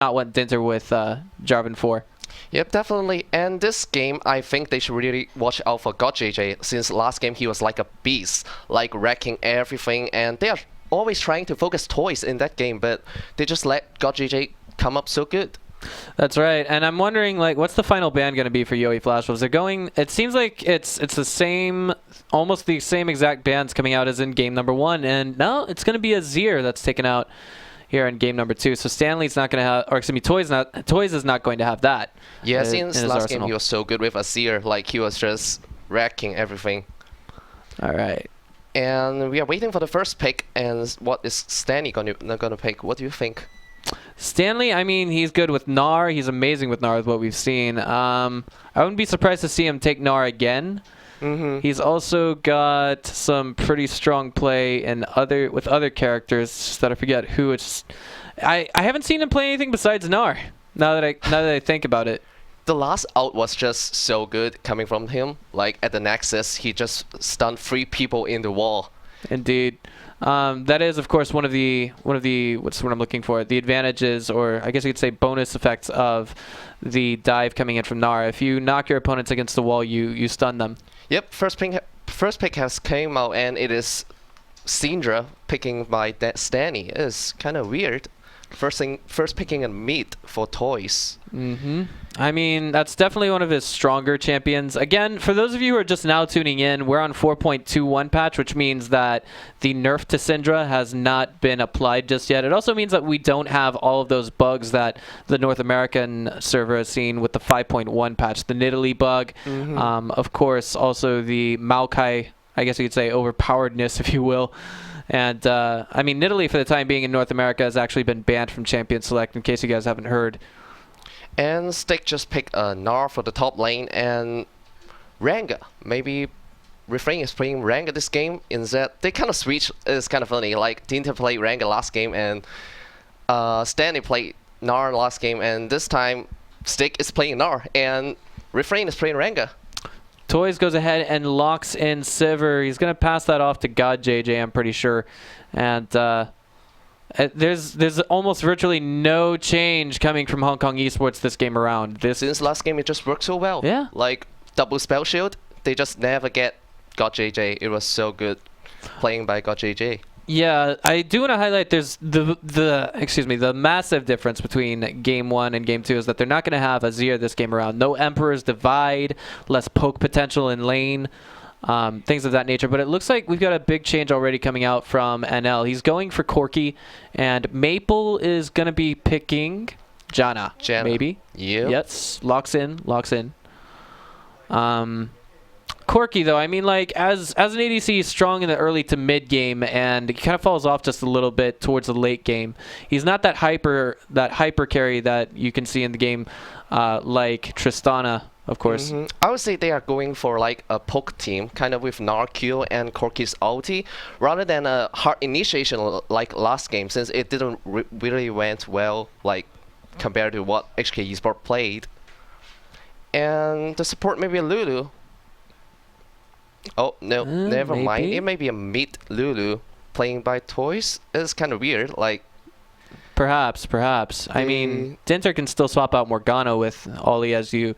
not want Dinter with Jarvan 4. Yep, definitely. And this game, I think they should really watch out for GodJJ, since last game he was like a beast, like wrecking everything, and they are always trying to focus toys in that game, but they just let GodJJ come up so good. That's right, and I'm wondering, like, what's the final ban going to be for yoeFW? They're going. It seems like it's the same, almost the same exact bans coming out as in game number 1, and now it's going to be Azir that's taken out here in game number 2. So Stanley's not going to have, or excuse me, Toys is not going to have that. Yeah, since last game he was so good with Azir, like he was just wrecking everything. All right. And we are waiting for the first pick, and what is Stanley gonna pick? What do you think? Stanley, I mean, he's good with Gnar. He's amazing with Gnar, with what we've seen. I wouldn't be surprised to see him take Gnar again. He's also got some pretty strong play with other characters, just that I forget who. I haven't seen him play anything besides Gnar. Now that I think about it. The last out was just so good coming from him. Like at the Nexus, he just stunned 3 people in the wall. Indeed. That is, of course, one of the what's what I'm looking for, the advantages, or I guess you could say bonus effects of the dive coming in from Gnar. If you knock your opponents against the wall, you stun them. Yep, first pick has came out, and it is Syndra picking by Stanny. It is kind of weird. First picking a meat for toys. I mean, that's definitely one of his stronger champions. Again, for those of you who are just now tuning in, we're on 4.21 patch, which means that the nerf to Syndra has not been applied just yet. It also means that we don't have all of those bugs that the North American server has seen with the 5.1 patch. The Nidalee bug, of course, also the Maokai, I guess you could say overpoweredness, if you will. And, I mean, Nidalee, for the time being in North America, has actually been banned from Champion Select, in case you guys haven't heard. And Stick just picked Gnar for the top lane, and Ranga. Maybe Refrain is playing Ranga this game instead. They kind of switch. It's kind of funny. Like, Dinter played Ranga last game, and Stanley played Gnar last game, and this time Stick is playing Gnar, and Refrain is playing Ranga. Toys goes ahead and locks in Sivir. He's going to pass that off to GodJJ, I'm pretty sure. And there's almost virtually no change coming from Hong Kong Esports this game around. Since last game, it just worked so well. Yeah. Like, double spell shield, they just never get GodJJ. It was so good playing by GodJJ. Yeah, I do want to highlight there's the massive difference between game 1 and game 2 is that they're not going to have Azir this game around. No Emperor's Divide, less poke potential in lane, things of that nature. But it looks like we've got a big change already coming out from NL. He's going for Corki, and Maple is going to be picking Janna. Maybe. Yeah. Yes, locks in. Corki, though, I mean, like, as an ADC, he's strong in the early to mid game, and he kind of falls off just a little bit towards the late game. He's not that hyper carry that you can see in the game, like Tristana, of course. I would say they are going for like a poke team, kind of with Narq and Corki's ulti, rather than a hard initiation like last game, since it didn't really went well, like compared to what HK Esports played. And the support maybe a Lulu. Oh, no, never mind. It may be a mid Lulu playing by Toys. It's kind of weird, like... Perhaps. I mean, Dinter can still swap out Morgana with Ollie, as you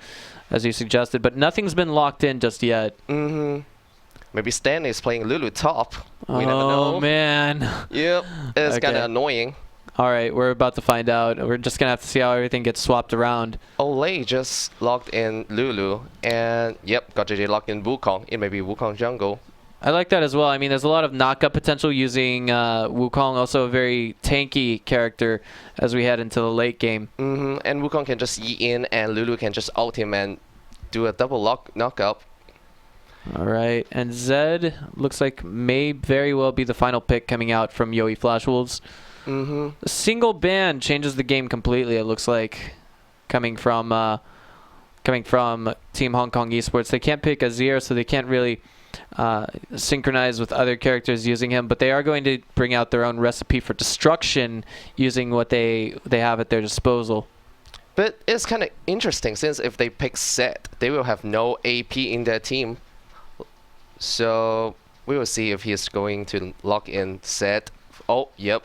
suggested, but nothing's been locked in just yet. Maybe Stan is playing Lulu top. We never know. Oh, man. Yep, it's kind of annoying. All right, we're about to find out. We're just going to have to see how everything gets swapped around. Olay just locked in Lulu, and yep, GodJJ locked in Wukong. It may be Wukong jungle. I like that as well. I mean, there's a lot of knockup potential using Wukong, also a very tanky character as we head into the late game. And Wukong can just Yi in, and Lulu can just ult him and do a double knockup. All right, and Zed looks like may very well be the final pick coming out from yoeFW. A single ban changes the game completely, it looks like, coming from Team Hong Kong Esports. They can't pick Azir, so they can't really synchronize with other characters using him, but they are going to bring out their own recipe for destruction using what they have at their disposal. But it's kind of interesting, since if they pick Zed, they will have no AP in their team. So we will see if he is going to lock in Zed. Oh, yep.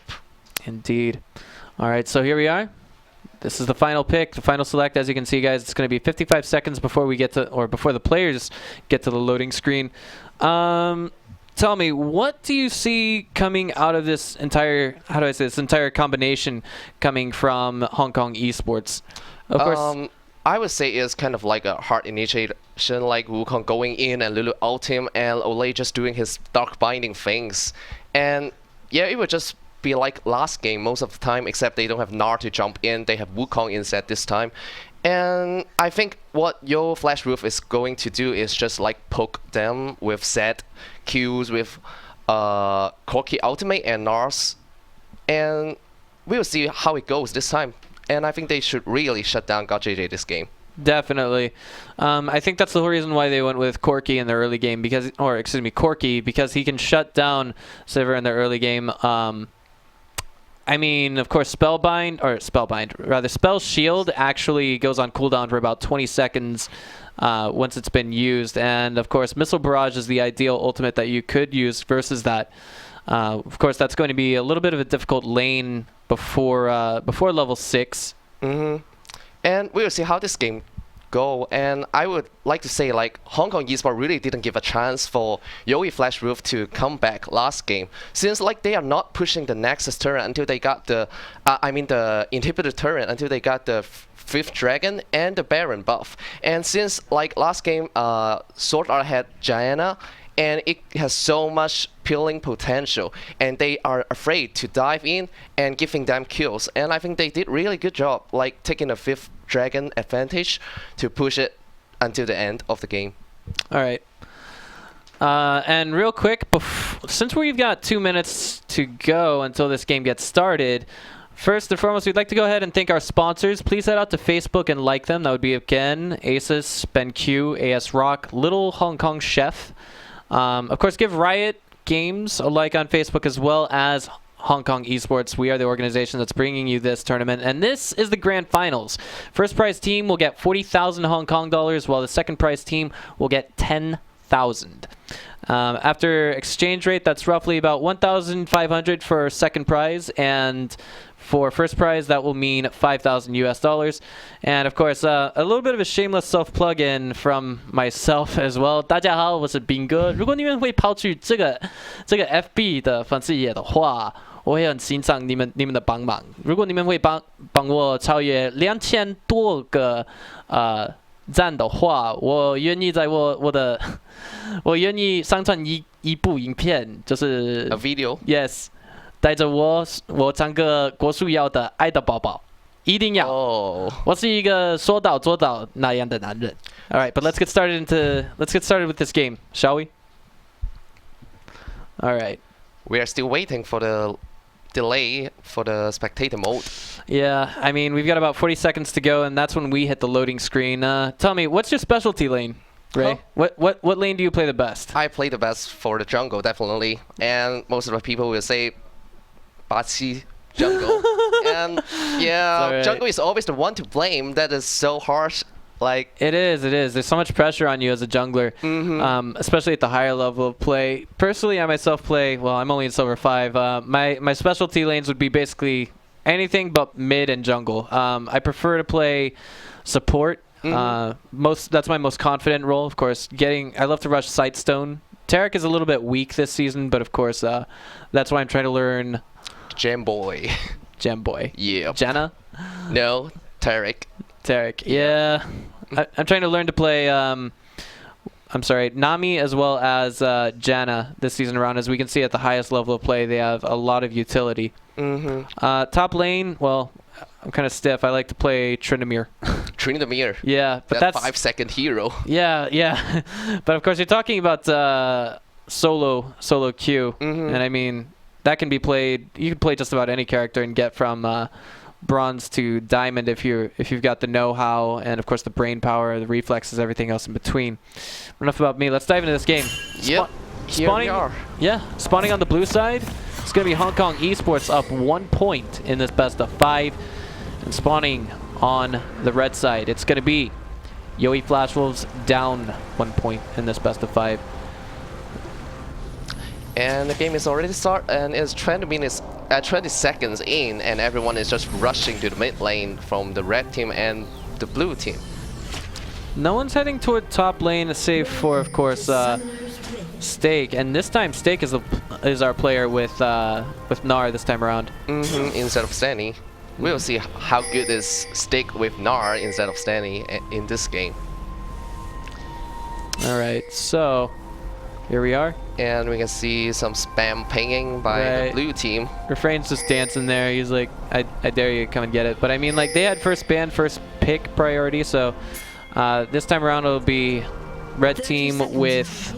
Indeed. All right, so here we are. This is the final pick, the final select. As you can see, guys, it's going to be 55 seconds before we get to, or before the players get to the loading screen. Tell me, what do you see coming out of this entire, how do I say, this entire combination coming from Hong Kong Esports? Of course. I would say it's kind of like a hard initiation, like Wukong going in and Lulu out him, and Olay just doing his dark binding things. And yeah, it would just be like last game most of the time, except they don't have Nar to jump in. They have Wukong instead this time. And I think what Yo Flash Roof is going to do is just like poke them with set Qs with Corki Ultimate and Nars. And we will see how it goes this time. And I think they should really shut down GodJJ this game. Definitely. I think that's the whole reason why they went with Corki in the early game, because, or excuse me, Corki, because he can shut down Sivir in the early game. I mean, of course, Spell Shield actually goes on cooldown for about 20 seconds once it's been used. And of course, Missile Barrage is the ideal ultimate that you could use versus that. Of course, that's going to be a little bit of a difficult lane before level 6. And we will see how this game go. And I would like to say, like, Hong Kong Esports really didn't give a chance for Yoey Flash Roof to come back last game, since like they are not pushing the Nexus turret until they got the the inhibitor turret until they got the 5th Dragon and the Baron buff. And since like last game, Sword Art had Diana, and it has so much peeling potential, and they are afraid to dive in and giving them kills. And I think they did really good job, like taking a 5th Dragon advantage to push it until the end of the game. All right. And real quick, since we've got 2 minutes to go until this game gets started, first and foremost, we'd like to go ahead and thank our sponsors. Please head out to Facebook and like them. That would be again Asus, BenQ, AS Rock, Little Hong Kong Chef. Of course, give Riot Games a like on Facebook, as well as Hong Kong Esports. We are the organization that's bringing you this tournament, and this is the grand finals. First prize team will get 40,000 Hong Kong dollars, while the second prize team will get 10,000. After exchange rate, that's roughly about 1,500 for second prize, and for first prize, that will mean 5,000 US dollars. And of course, a little bit of a shameless self-plug-in from myself as well. 大家好，我是斌哥。如果你们会跑去这个 FB 的粉丝页的话，我会很欣赏你们的帮忙。如果你们会帮我超越2000多个赞的话，我愿意在我愿意上传一部影片，就是 A video. Yes. 带着我唱歌郭书瑶的爱的宝宝，一定要。我是一个说到做到那样的男人。All right, but let's get started with this game, shall we? All right. We are still waiting for the delay for the spectator mode. Yeah, I mean, we've got about 40 seconds to go, and that's when we hit the loading screen. Tell me, what's your specialty lane, Ray? Huh? What lane do you play the best? I play the best for the jungle, definitely. And most of the people will say Bachi jungle. And yeah, right. Jungle is always the one to blame. That is so harsh. Like it is. There's so much pressure on you as a jungler, especially at the higher level of play. Personally, I myself play, well, I'm only in Silver 5. My specialty lanes would be basically anything but mid and jungle. I prefer to play support. That's my most confident role, of course. I love to rush Sightstone. Tarek is a little bit weak this season, but of course, that's why I'm trying to learn Gemboy. Yeah. Janna? No, Tarek. Yeah. I'm trying to learn to play, Nami as well as Janna this season around. As we can see at the highest level of play, they have a lot of utility. Top lane, well, I'm kind of stiff. I like to play Tryndamere. Tryndamere. Yeah, but that's 5-second hero. Yeah. But of course, you're talking about solo queue, and I mean that can be played. You can play just about any character and get from bronze to diamond if you've got the know-how and of course the brain power, the reflexes, everything else in between. Enough about me. Let's dive into this game. Yep. Here we are. Yeah, spawning on the blue side. It's going to be Hong Kong Esports up 1 point in this best of 5. And spawning on the red side, it's going to be Yoey Flash Wolves down 1 point in this best of 5. And the game is already started, and it's Tryndamere is at 20 seconds in, and everyone is just rushing to the mid lane from the red team and the blue team. No one's heading toward top lane, save for, of course, Steak. And this time, Steak is our player with Gnar this time around. Instead of Stanny. We'll see how good is Steak with Gnar instead of Stanny in this game. All right, so here we are. And we can see some spam pinging by the blue team. Refrain's just dancing there. He's like, I dare you, come and get it. But I mean, like, they had first ban, first pick priority, so this time around it'll be red team with.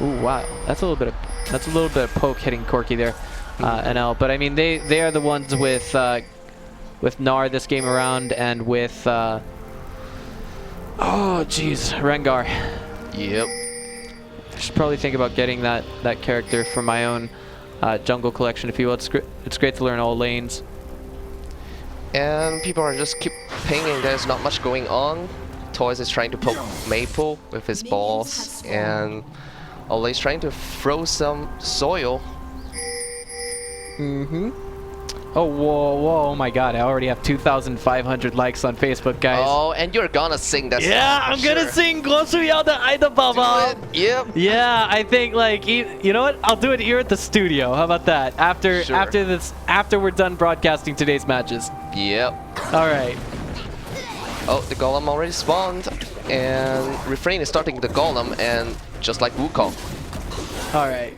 Ooh, wow, that's a little bit of poke hitting Corki there, NL. But I mean, they are the ones with Gnar this game around, and with oh jeez, Rengar. Yep. I should probably think about getting that character for my own jungle collection, if you will. It's great to learn all lanes. And people are just keep pinging. There's not much going on. Toys is trying to poke Maple with his balls, and Ole's trying to throw some soil. Oh, whoa, oh my god, I already have 2,500 likes on Facebook, guys. Oh, and you're gonna sing that song. Yeah, I'm gonna sing Glosuya de Aida Baba. Yep. Yeah, I think, like, you know what? I'll do it here at the studio. How about that? After we're done broadcasting today's matches. Yep. All right. Oh, the golem already spawned, and Refrain is starting the golem, and just like Wukong. All right.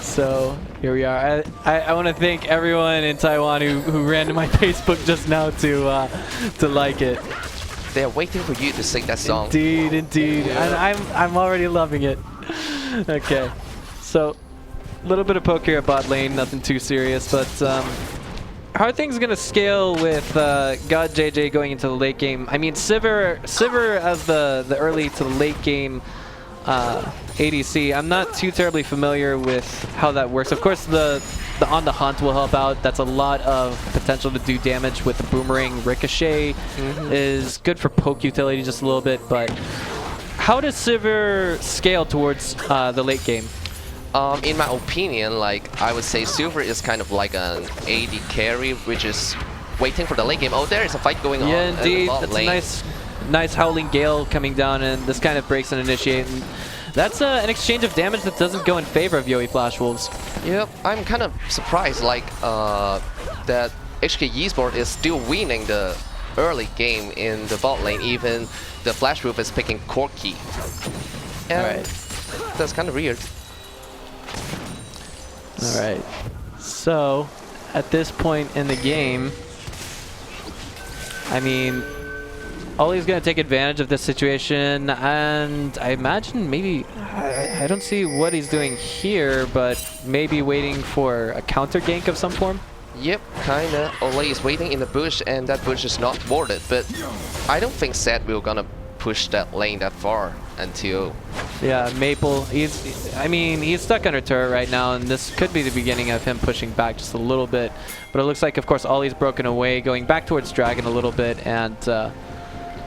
So here we are. I want to thank everyone in Taiwan who ran to my Facebook just now to like it. They're waiting for you to sing that song. Indeed, indeed. And I'm already loving it. Okay. So a little bit of poke here at bot lane, nothing too serious, but how are things gonna scale with God JJ going into the late game? I mean, Sivir as the early to the late game ADC. I'm not too terribly familiar with how that works. Of course, the on the hunt will help out. That's a lot of potential to do damage with the boomerang. Ricochet is good for poke utility just a little bit, but how does Sivir scale towards the late game? In my opinion, like, I would say Silver is kind of like an AD carry, which is waiting for the late game. Oh, there is a fight going on. Yeah, indeed. That's a nice Howling Gale coming down, and this kind of breaks and initiate. And that's an exchange of damage that doesn't go in favor of Yoe Flash Wolves. Yep, I'm kind of surprised, like, that HK Esports is still winning the early game in the bot lane. Even the Flash Wolf is picking Corki. And that's kind of weird. Alright, so at this point in the game, I mean, Ollie's going to take advantage of this situation, and I imagine maybe, I don't see what he's doing here, but maybe waiting for a counter gank of some form? Yep, kinda. Ollie is waiting in the bush, and that bush is not warded, but I don't think Seth will gonna push that lane that far until... Yeah, Maple, he's stuck under turret right now, and this could be the beginning of him pushing back just a little bit. But it looks like, of course, Ollie's broken away, going back towards Dragon a little bit, and gonna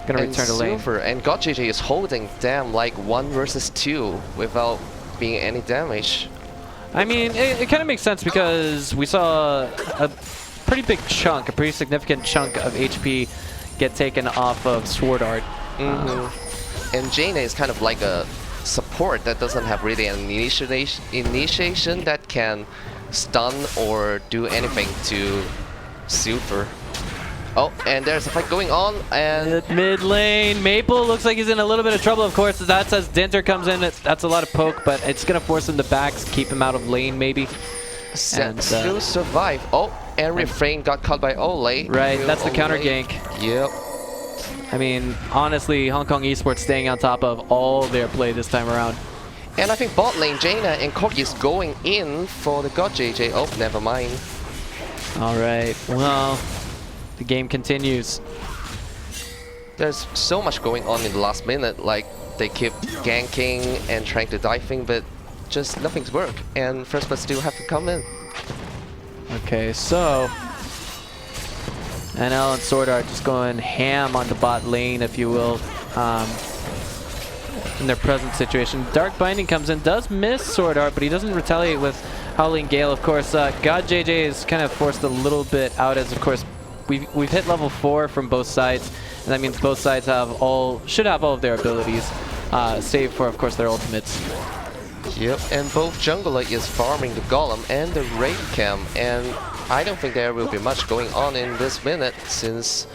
return to lane. And God JJ is holding them like 1 versus 2 without being any damage. I mean, it kind of makes sense because we saw a pretty big chunk, a pretty significant chunk of HP get taken off of Sword Art. And Jaina is kind of like a support that doesn't have really an initiation that can stun or do anything to Silver. Oh, and there's a fight going on, and... Mid lane, Maple looks like he's in a little bit of trouble, of course. That's as Dinter comes in, that's a lot of poke, but it's going to force him to back, keep him out of lane, maybe. And still survive. Oh, and Refrain got caught by Ole. Right, that's the counter gank. Yep. I mean, honestly, Hong Kong Esports staying on top of all their play this time around. And I think bot lane, Jaina and Corki is going in for the God JJ. Oh, never mind. All right, well, the game continues. There's so much going on in the last minute. Like, they keep ganking and trying to diving, but just nothing's work. And First Blood still have to come in. Okay, so... NL and Sword Art just going ham on the bot lane, if you will, in their present situation. Dark Binding comes in, does miss Sword Art, but he doesn't retaliate with Howling Gale, of course. God JJ is kind of forced a little bit out as, of course, we've hit level 4 from both sides, and that means both sides should have all of their abilities, save for, of course, their ultimates. Yep, and both jungler is farming the golem and the raid cam, and I don't think there will be much going on in this minute since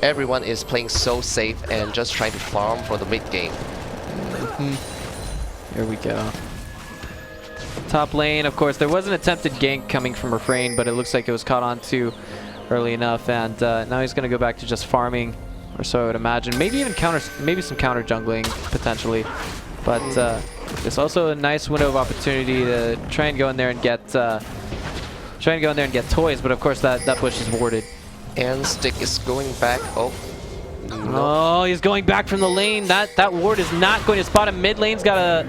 everyone is playing so safe and just trying to farm for the mid game. Here we go. Top lane, of course, there was an attempted gank coming from Refrain, but it looks like it was caught on to early enough, and now he's going to go back to just farming, or so I would imagine. Maybe even some counter jungling potentially, but it's also a nice window of opportunity to try and go in there and get toys, but of course that push is warded. And Stick is going back. Oh, no. Oh, he's going back from the lane. That ward is not going to spot him. Mid lane's got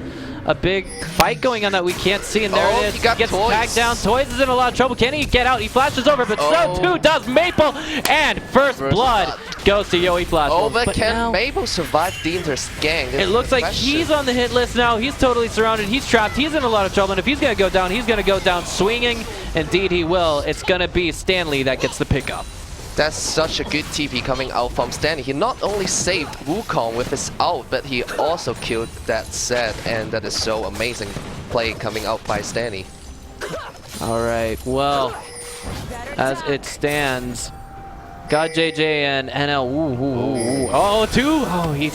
a big fight going on that we can't see, and there it is. He gets Toys. Tagged down. Toys is in a lot of trouble. Can he get out? He flashes over, but so too does Maple. And first blood goes to yoeFW. Oh, but can Maple survive Dinter's gank? It looks like he's on the hit list now. He's totally surrounded. He's trapped. He's in a lot of trouble, and if he's going to go down, he's going to go down swinging. Indeed he will. It's going to be Stanley that gets the pickup. That's such a good TP coming out from Stanley. He not only saved Wukong with his ult, but he also killed that Zed, and that is so amazing play coming out by Stanley. Alright, well, as it stands, God JJ and NL, he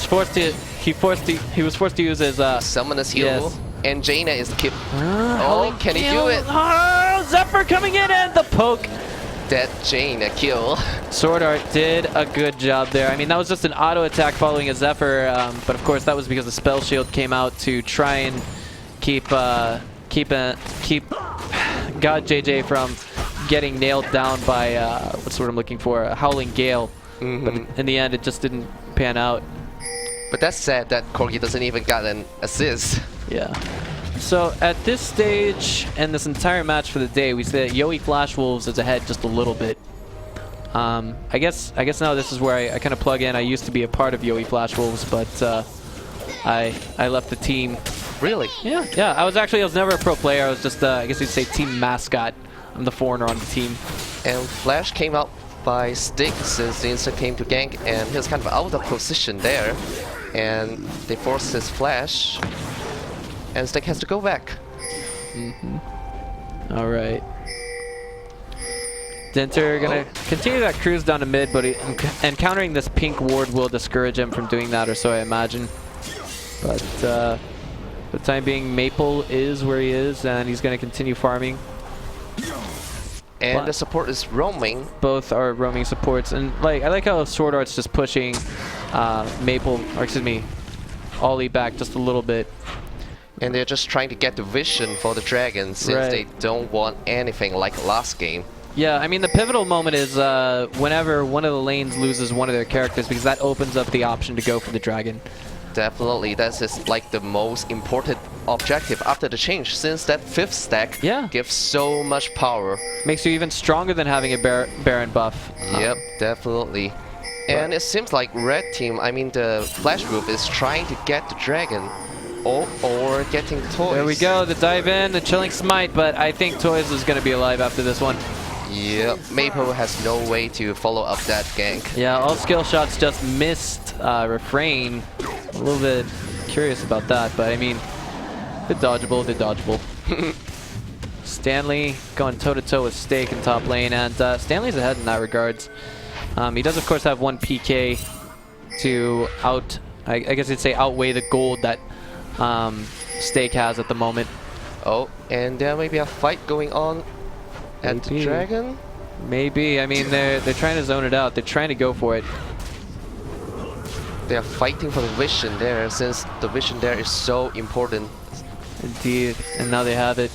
was forced to use his Summoner's heal, yes. And Jaina is the keep. Can he do it? Oh, Zephyr coming in and the poke. That Jaina kill. Sword Art did a good job there. I mean, that was just an auto attack following a Zephyr, but of course that was because the spell shield came out to try and keep God JJ from getting nailed down by what's the word I'm looking for, a Howling Gale. But in the end, it just didn't pan out. But that's sad that Corgi doesn't even get an assist. Yeah. So at this stage and this entire match for the day, we say that yoeFW is ahead just a little bit. I guess now this is where I kind of plug in. I used to be a part of yoeFW, but I left the team. Really? Yeah. I was never a pro player. I was just I guess you'd say team mascot. I'm the foreigner on the team. And Flash came out by Stick since the instant came to gank, and he was kind of out of position there, and they forced his Flash. And Stick has to go back. All right. Dinter gonna continue that cruise down to mid, but encountering this pink ward will discourage him from doing that, or so I imagine. But for the time being, Maple is where he is, and he's gonna continue farming. And the support is roaming. Both are roaming supports, and I like how Sword Art's just pushing Ollie back just a little bit. And they're just trying to get the vision for the dragon since they don't want anything like last game. Yeah, I mean the pivotal moment is whenever one of the lanes loses one of their characters, because that opens up the option to go for the dragon. Definitely, that's just like the most important objective after the change, since that 5th stack gives so much power. Makes you even stronger than having a Baron buff. Yep, definitely. And it seems like red team, I mean the Flash group, is trying to get the dragon. Or getting Toys. There we go, the dive in, the chilling smite, but I think Toys is going to be alive after this one. Yep, Maple has no way to follow up that gank. Yeah, all skill shots just missed Refrain. A little bit curious about that, but I mean, they're dodgeable. Stanley going toe-to-toe with Stake in top lane, and Stanley's ahead in that regards. He does, of course, have one PK to I guess you'd say outweigh the gold that Stake has at the moment. Oh, and there may be a fight going on at the dragon? Maybe. I mean, they're trying to zone it out. They're trying to go for it. They are fighting for the vision there, since the vision there is so important. Indeed, and now they have it.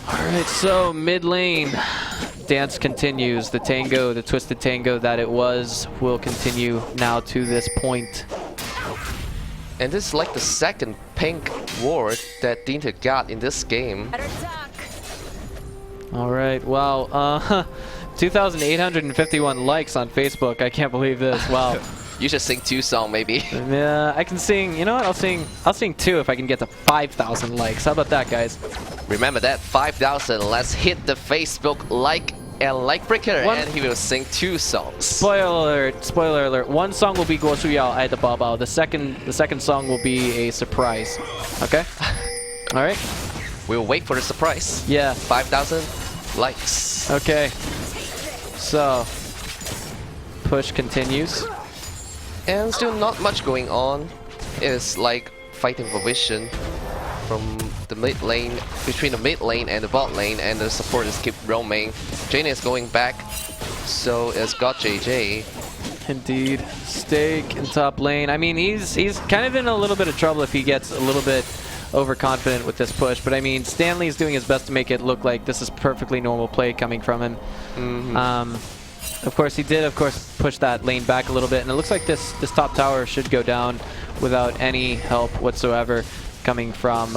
Alright, so mid lane. Dance continues. The tango, the twisted tango that it was, will continue now to this point. And this is like the second pink ward that Dinter got in this game. Alright, wow. 2,851 likes on Facebook. I can't believe this. Wow. You should sing 2 songs maybe. Yeah, I can sing. You know what? I'll sing 2 if I can get to 5,000 likes. How about that, guys? Remember that, 5,000. Let's hit the Facebook like and like breaker, and he will sing 2 songs. Spoiler alert. One song will be 国术要爱的宝宝. The second song will be a surprise. Okay? All right? We'll wait for the surprise. Yeah. 5,000 likes. Okay. So, push continues. And still not much going on. It's like fighting for vision from the mid lane, between the mid lane and the bot lane, and the supporters keep roaming. Jane is going back, so it's got JJ. Indeed. Stake in top lane. I mean, he's kind of in a little bit of trouble if he gets a little bit overconfident with this push, but I mean, Stanley's doing his best to make it look like this is perfectly normal play coming from him. Of course, he did, push that lane back a little bit, and it looks like this top tower should go down without any help whatsoever coming from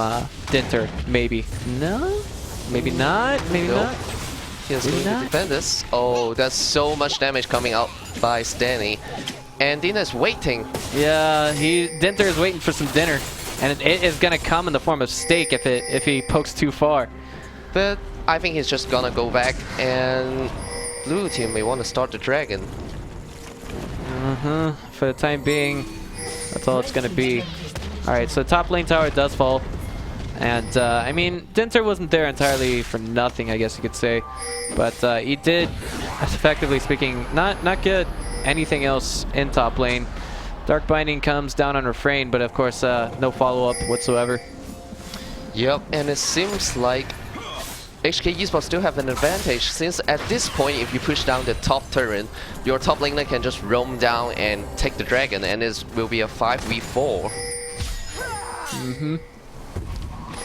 Dinter, maybe. No? Maybe not? Maybe not? He's going to defend this. Oh, that's so much damage coming out by Stanley. And Dinter's waiting. Yeah, Dinter is waiting for some dinner, and it is going to come in the form of steak if he pokes too far. But I think he's just gonna go back, and blue team may want to start the dragon. For the time being, that's all it's going to be. Alright, so top lane tower does fall. And, I mean, Dinter wasn't there entirely for nothing, I guess you could say. But he did, effectively speaking, not get anything else in top lane. Dark Binding comes down on Refrain, but of course, no follow-up whatsoever. Yep, and it seems like HK Esports still have an advantage, since at this point, if you push down the top turret, your top laner can just roam down and take the dragon, and it will be a 5v4.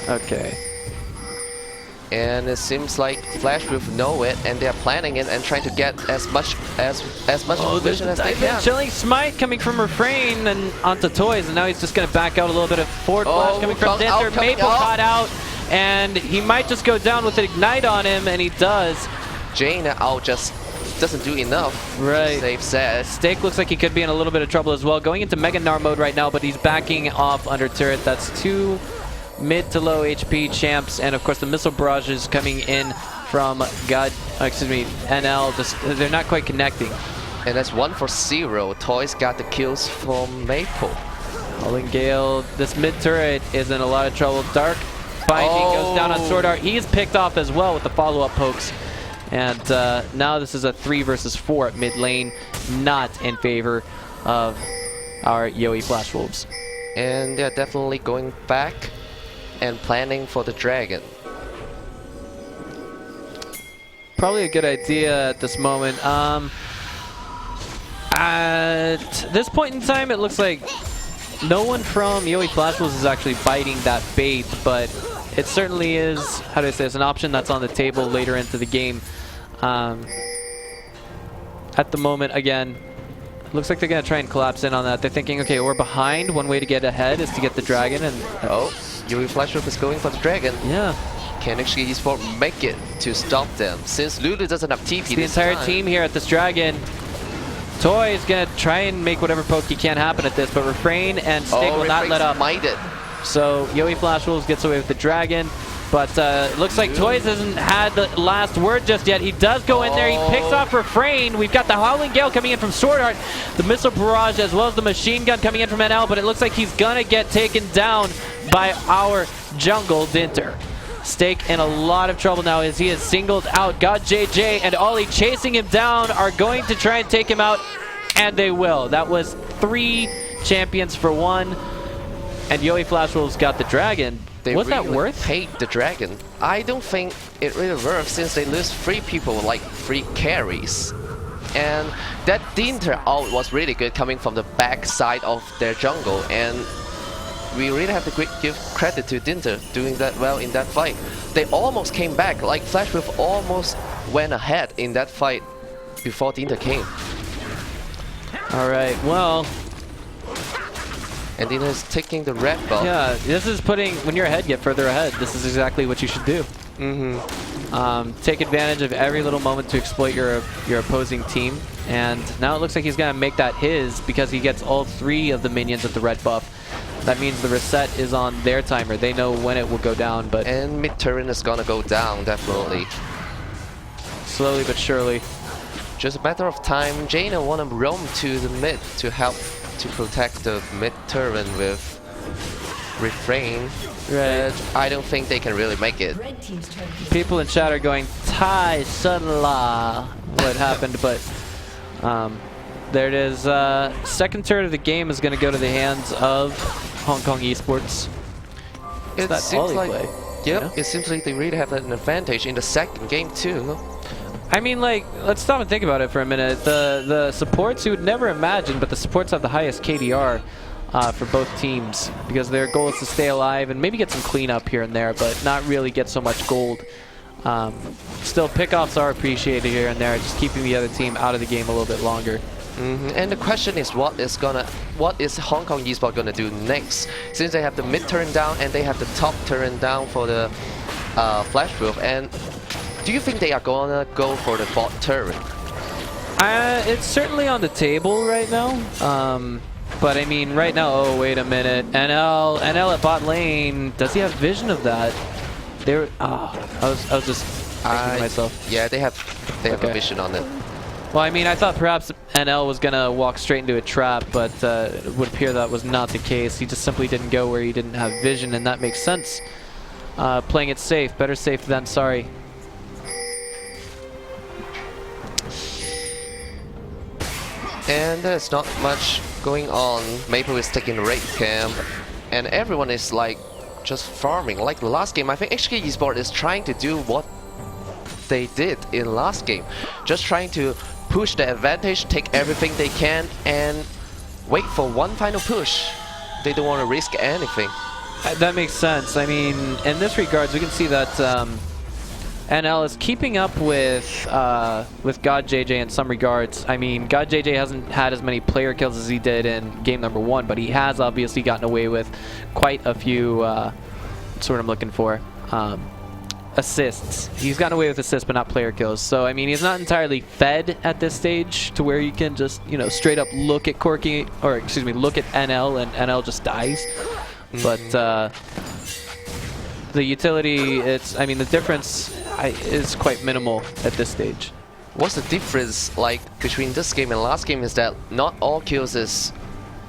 Okay. And it seems like Flash will know it, and they're planning it and trying to get as much vision as they can. Chilling Smite coming from Refrain and onto Toys, and now he's just going to back out a little bit of forward flash coming from Dinter. Maple caught out, and he might just go down with an Ignite on him, and he does. Jane out just doesn't do enough. Right. Save set. Stake looks like he could be in a little bit of trouble as well. Going into Mega Gnar mode right now, but he's backing off under turret. That's 2 mid to low HP champs, and of course the missile barrages coming in from NL. Just they're not quite connecting. And that's 1 for 0. Toys got the kills from Maple. Howling Gale, this mid turret is in a lot of trouble. Dark Binding goes down on Sword Art. He's picked off as well with the follow-up pokes. And now this is a 3 versus 4 at mid lane, not in favor of our Yoe Flash Wolves. And they're definitely going back and planning for the dragon. Probably a good idea at this moment. At this point in time, it looks like no one from Yoe Flash Wolves is actually biting that bait, but it certainly is, how do I say, it's an option that's on the table later into the game. At the moment, again, looks like they're going to try and collapse in on that. They're thinking, okay, we're behind. One way to get ahead is to get the dragon. And Yoe Flash Wolf is going for the dragon. Yeah. Can HK Esports make it to stop them? Since Lulu doesn't have TP the entire team here at this dragon. Toy is going to try and make whatever poke he can happen at this, but Refrain and Stake will not let up. So Yoe Flash Wolves gets away with the dragon, but it looks like Toys hasn't had the last word just yet. He does go in there, he picks off Refrain. We've got the Howling Gale coming in from Sword Art, the Missile Barrage as well as the Machine Gun coming in from NL, but it looks like he's gonna get taken down by our jungle Dinter. Stake in a lot of trouble now as he is singled out. Got JJ and Ollie chasing him down, are going to try and take him out, and they will. That was 3 champions for 1, and Yoe Flash Wolves got the dragon. Was that worth? Paid the dragon. I don't think it really worth, since they lose 3 people, like 3 carries. And that Dinter ult was really good coming from the back side of their jungle, and we really have to give credit to Dinter doing that well in that fight. They almost came back, like Flash Wolf almost went ahead in that fight before Dinter came. Alright, well. And Dinter is taking the red buff. Yeah, this is putting, when you're ahead, get further ahead. This is exactly what you should do. take advantage of every little moment to exploit your opposing team. And now it looks like he's going to make that his because he gets all 3 of the minions at the red buff. That means the reset is on their timer. They know when it will go down, but... And mid-turn is gonna go down, definitely. Slowly but surely. Just a matter of time. Jaina wanna roam to the mid to help to protect the mid-turn with refrain. Right. But I don't think they can really make it. People in chat are going, Tai Sunla. What happened, but... there it is. Second turn of the game is going to go to the hands of Hong Kong Esports. It that seems volley like, play, yep, you know? it seems like they really have an advantage in the second game too. I mean, like, let's stop and think about it for a minute. The supports, you would never imagine, but the supports have the highest KDR for both teams because their goal is to stay alive and maybe get some cleanup here and there, but not really get so much gold. Still, pickoffs are appreciated here and there, just keeping the other team out of the game a little bit longer. And the question is, what is Hong Kong Esports gonna do next? Since they have the mid turn down and they have the top turn down for the flash wolf, and do you think they are gonna go for the bot turn? It's certainly on the table right now. But I mean, right now, oh wait a minute, NL at bot lane. Does he have vision of that? I was just thinking to myself. Yeah, they have a vision on it. Well, I mean, I thought perhaps NL was gonna walk straight into a trap, but it would appear that was not the case. He just simply didn't go where he didn't have vision, and that makes sense. Playing it safe, better safe than sorry. And there's not much going on. Maple is taking the raid camp, and everyone is like just farming. Like the last game, I think HK Esports is trying to do what they did in last game, just trying to push the advantage, take everything they can, and wait for one final push. They don't want to risk anything. That makes sense. I mean, in this regards, we can see that NL is keeping up with God JJ in some regards. I mean, God JJ hasn't had as many player kills as he did in game number 1, but he has obviously gotten away with quite a few, that's what I'm looking for, assists. He's gotten away with assists, but not player kills. So, I mean, he's not entirely fed at this stage to where you can just, you know, straight up look at Corky, or excuse me, look at NL and NL just dies. But the utility, I mean, the difference is quite minimal at this stage. What's the difference like between this game and last game is that not all kills is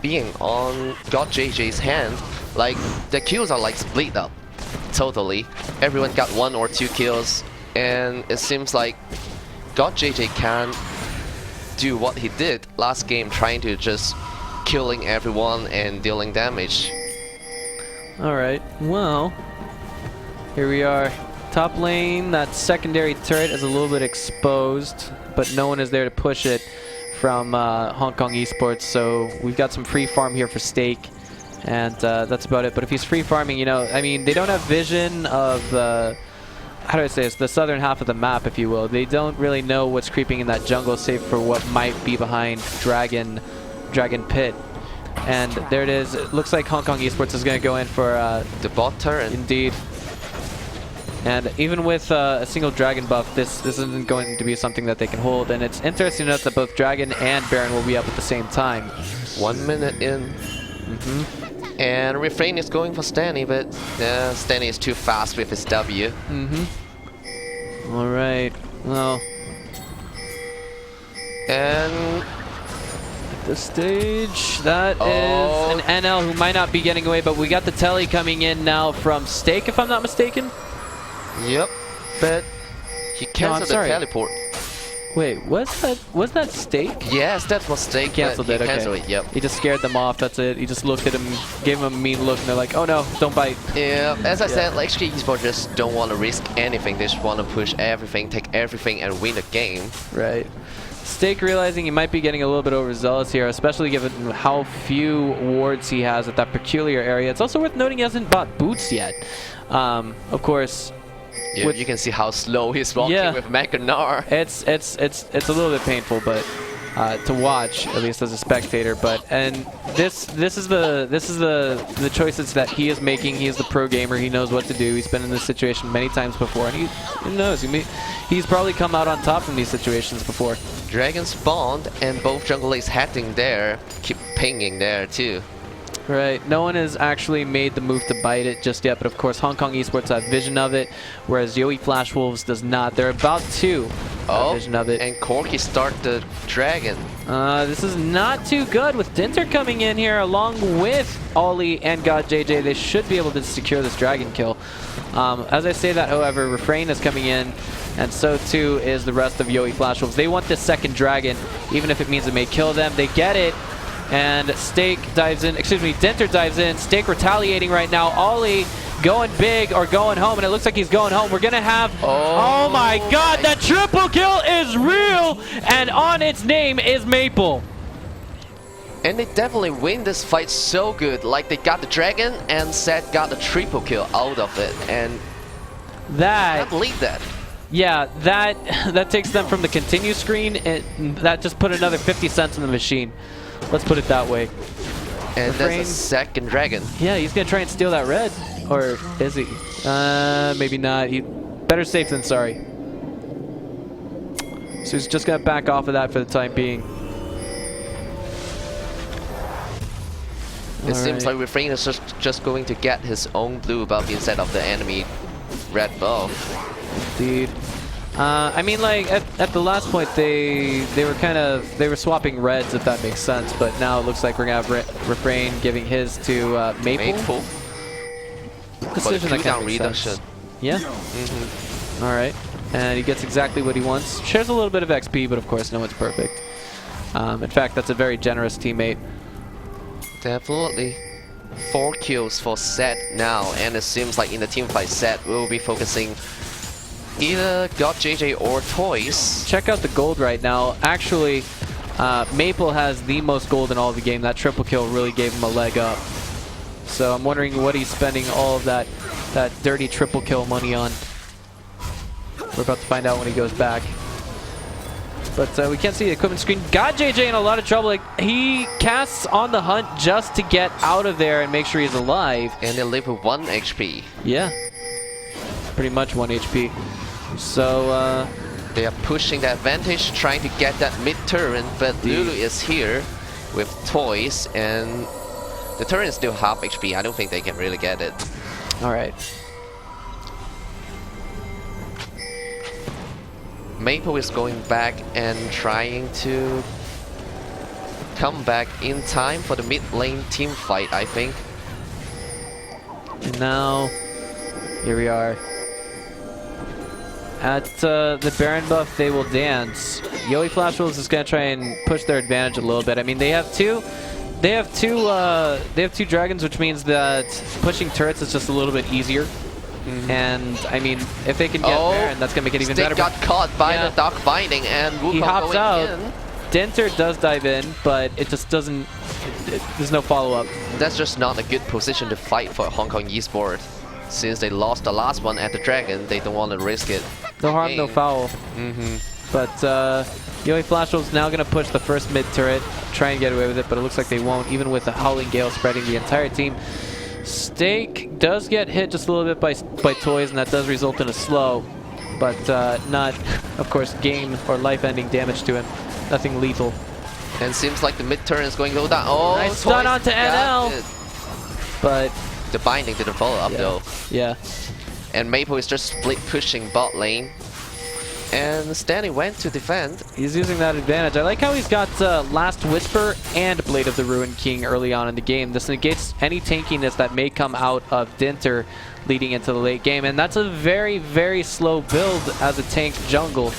being on God JJ's hand. Like, the kills are like split up. Totally. Everyone got 1 or 2 kills, and it seems like God JJ can do what he did last game, trying to just killing everyone and dealing damage. Alright, well, here we are. Top lane, that secondary turret is a little bit exposed, but no one is there to push it from Hong Kong Esports, so we've got some free farm here for Stake. And that's about it. But if he's free farming, you know, I mean, they don't have vision of how do I say this? The southern half of the map, if you will. They don't really know what's creeping in that jungle, save for what might be behind Dragon Pit. And there it is. It looks like Hong Kong Esports is going to go in for the bot turret. Indeed. And even with a single Dragon buff, this isn't going to be something that they can hold. And it's interesting to note that both Dragon and Baron will be up at the same time. 1 minute in. And Refrain is going for Stanny, but Stanny is too fast with his W. Alright, well. And at this stage, that is an NL who might not be getting away, but we got the telly coming in now from Stake, if I'm not mistaken. Yep, but he canceled the teleport. Wait, was that Stake? Yes, that was Stake. Canceled it. Canceled it, yep. He just scared them off. That's it. He just looked at him, gave him a mean look, and they're like, "Oh no, don't bite." Yeah, as I said, like HK Esports just don't want to risk anything. They just want to push everything, take everything, and win the game. Right. Stake realizing he might be getting a little bit overzealous here, especially given how few wards he has at that peculiar area. It's also worth noting he hasn't bought boots yet. Of course. Yeah, you can see how slow he's walking with Mechanic. It's a little bit painful, but to watch, at least as a spectator. And this is the choices that he is making. He is the pro gamer. He knows what to do. He's been in this situation many times before, and he knows. He's probably come out on top in these situations before. Dragon spawned, and both jungle lanes heading there, keep pinging there too. Right, no one has actually made the move to bite it just yet, but of course Hong Kong Esports have vision of it, whereas yoeFW does not. They're about to have vision of it. And Corki start the dragon. This is not too good with Dinter coming in here along with Ollie and God JJ. They should be able to secure this dragon kill. As I say that, however, Refrain is coming in, and so too is the rest of yoeFW. They want this second dragon, even if it means it may kill them. They get it. And Stake dives in, excuse me, Dinter dives in. Stake retaliating right now. Ollie going big or going home, and it looks like he's going home. We're going to have, oh my god, that triple kill is real, and on its name is Maple. And they definitely win this fight so good. Like, they got the dragon, and Seth got the triple kill out of it, and I can't believe that. Yeah, that takes them from the continue screen, and that just put another 50 cents in the machine. Let's put it that way. And that's a second dragon. Yeah, he's going to try and steal that red. Or is he? Maybe not. Better safe than sorry. So he's just going to back off of that for the time being. It seems like Refrain is just going to get his own blue buff instead of the enemy red buff. Indeed. I mean, like at the last point, they were swapping reds, if that makes sense. But now it looks like we're gonna have Refrain giving his to Maple. Decision that kind of makes sense. Yeah. All right, and he gets exactly what he wants. Shares a little bit of XP, but of course, no one's perfect. In fact, that's a very generous teammate. Definitely. 4 kills for Seth now, and it seems like in the team fight, Seth will be focusing either God JJ or Toys. Check out the gold right now. Actually, Maple has the most gold in all of the game. That triple kill really gave him a leg up. So I'm wondering what he's spending all of that dirty triple kill money on. We're about to find out when he goes back. But we can't see the equipment screen. God JJ in a lot of trouble. Like, he casts on the hunt just to get out of there and make sure he's alive. And they live with 1 HP. Yeah. Pretty much 1 HP. So, they are pushing the advantage, trying to get that mid turret, but Lulu is here with Toys, and the turret is still half HP. I don't think they can really get it. Alright. Maple is going back and trying to come back in time for the mid lane team fight, I think. And now, here we are. At the Baron buff, they will dance. yoeFW is going to try and push their advantage a little bit. I mean, they have two dragons, which means that pushing turrets is just a little bit easier. And I mean, if they can get Baron, that's going to make it even better. Got caught by the Dark Binding, and he hops out. In. Dinter does dive in, but it just doesn't. There's no follow-up. That's just not a good position to fight for Hong Kong Esports. Since they lost the last one at the Dragon, they don't want to risk it. No harm, no foul. But yoeFW is now going to push the first mid turret, try and get away with it, but it looks like they won't, even with the Howling Gale spreading the entire team. Stake does get hit just a little bit by Toys, and that does result in a slow, but not, of course, game or life-ending damage to him. Nothing lethal. And seems like the mid turret is going to go down. Oh, nice stun onto NL, but the binding didn't follow up though. Yeah. And Maple is just split pushing bot lane. And Stanley went to defend. He's using that advantage. I like how he's got Last Whisper and Blade of the Ruined King early on in the game. This negates any tankiness that may come out of Dinter leading into the late game. And that's a very, very slow build as a tank jungle.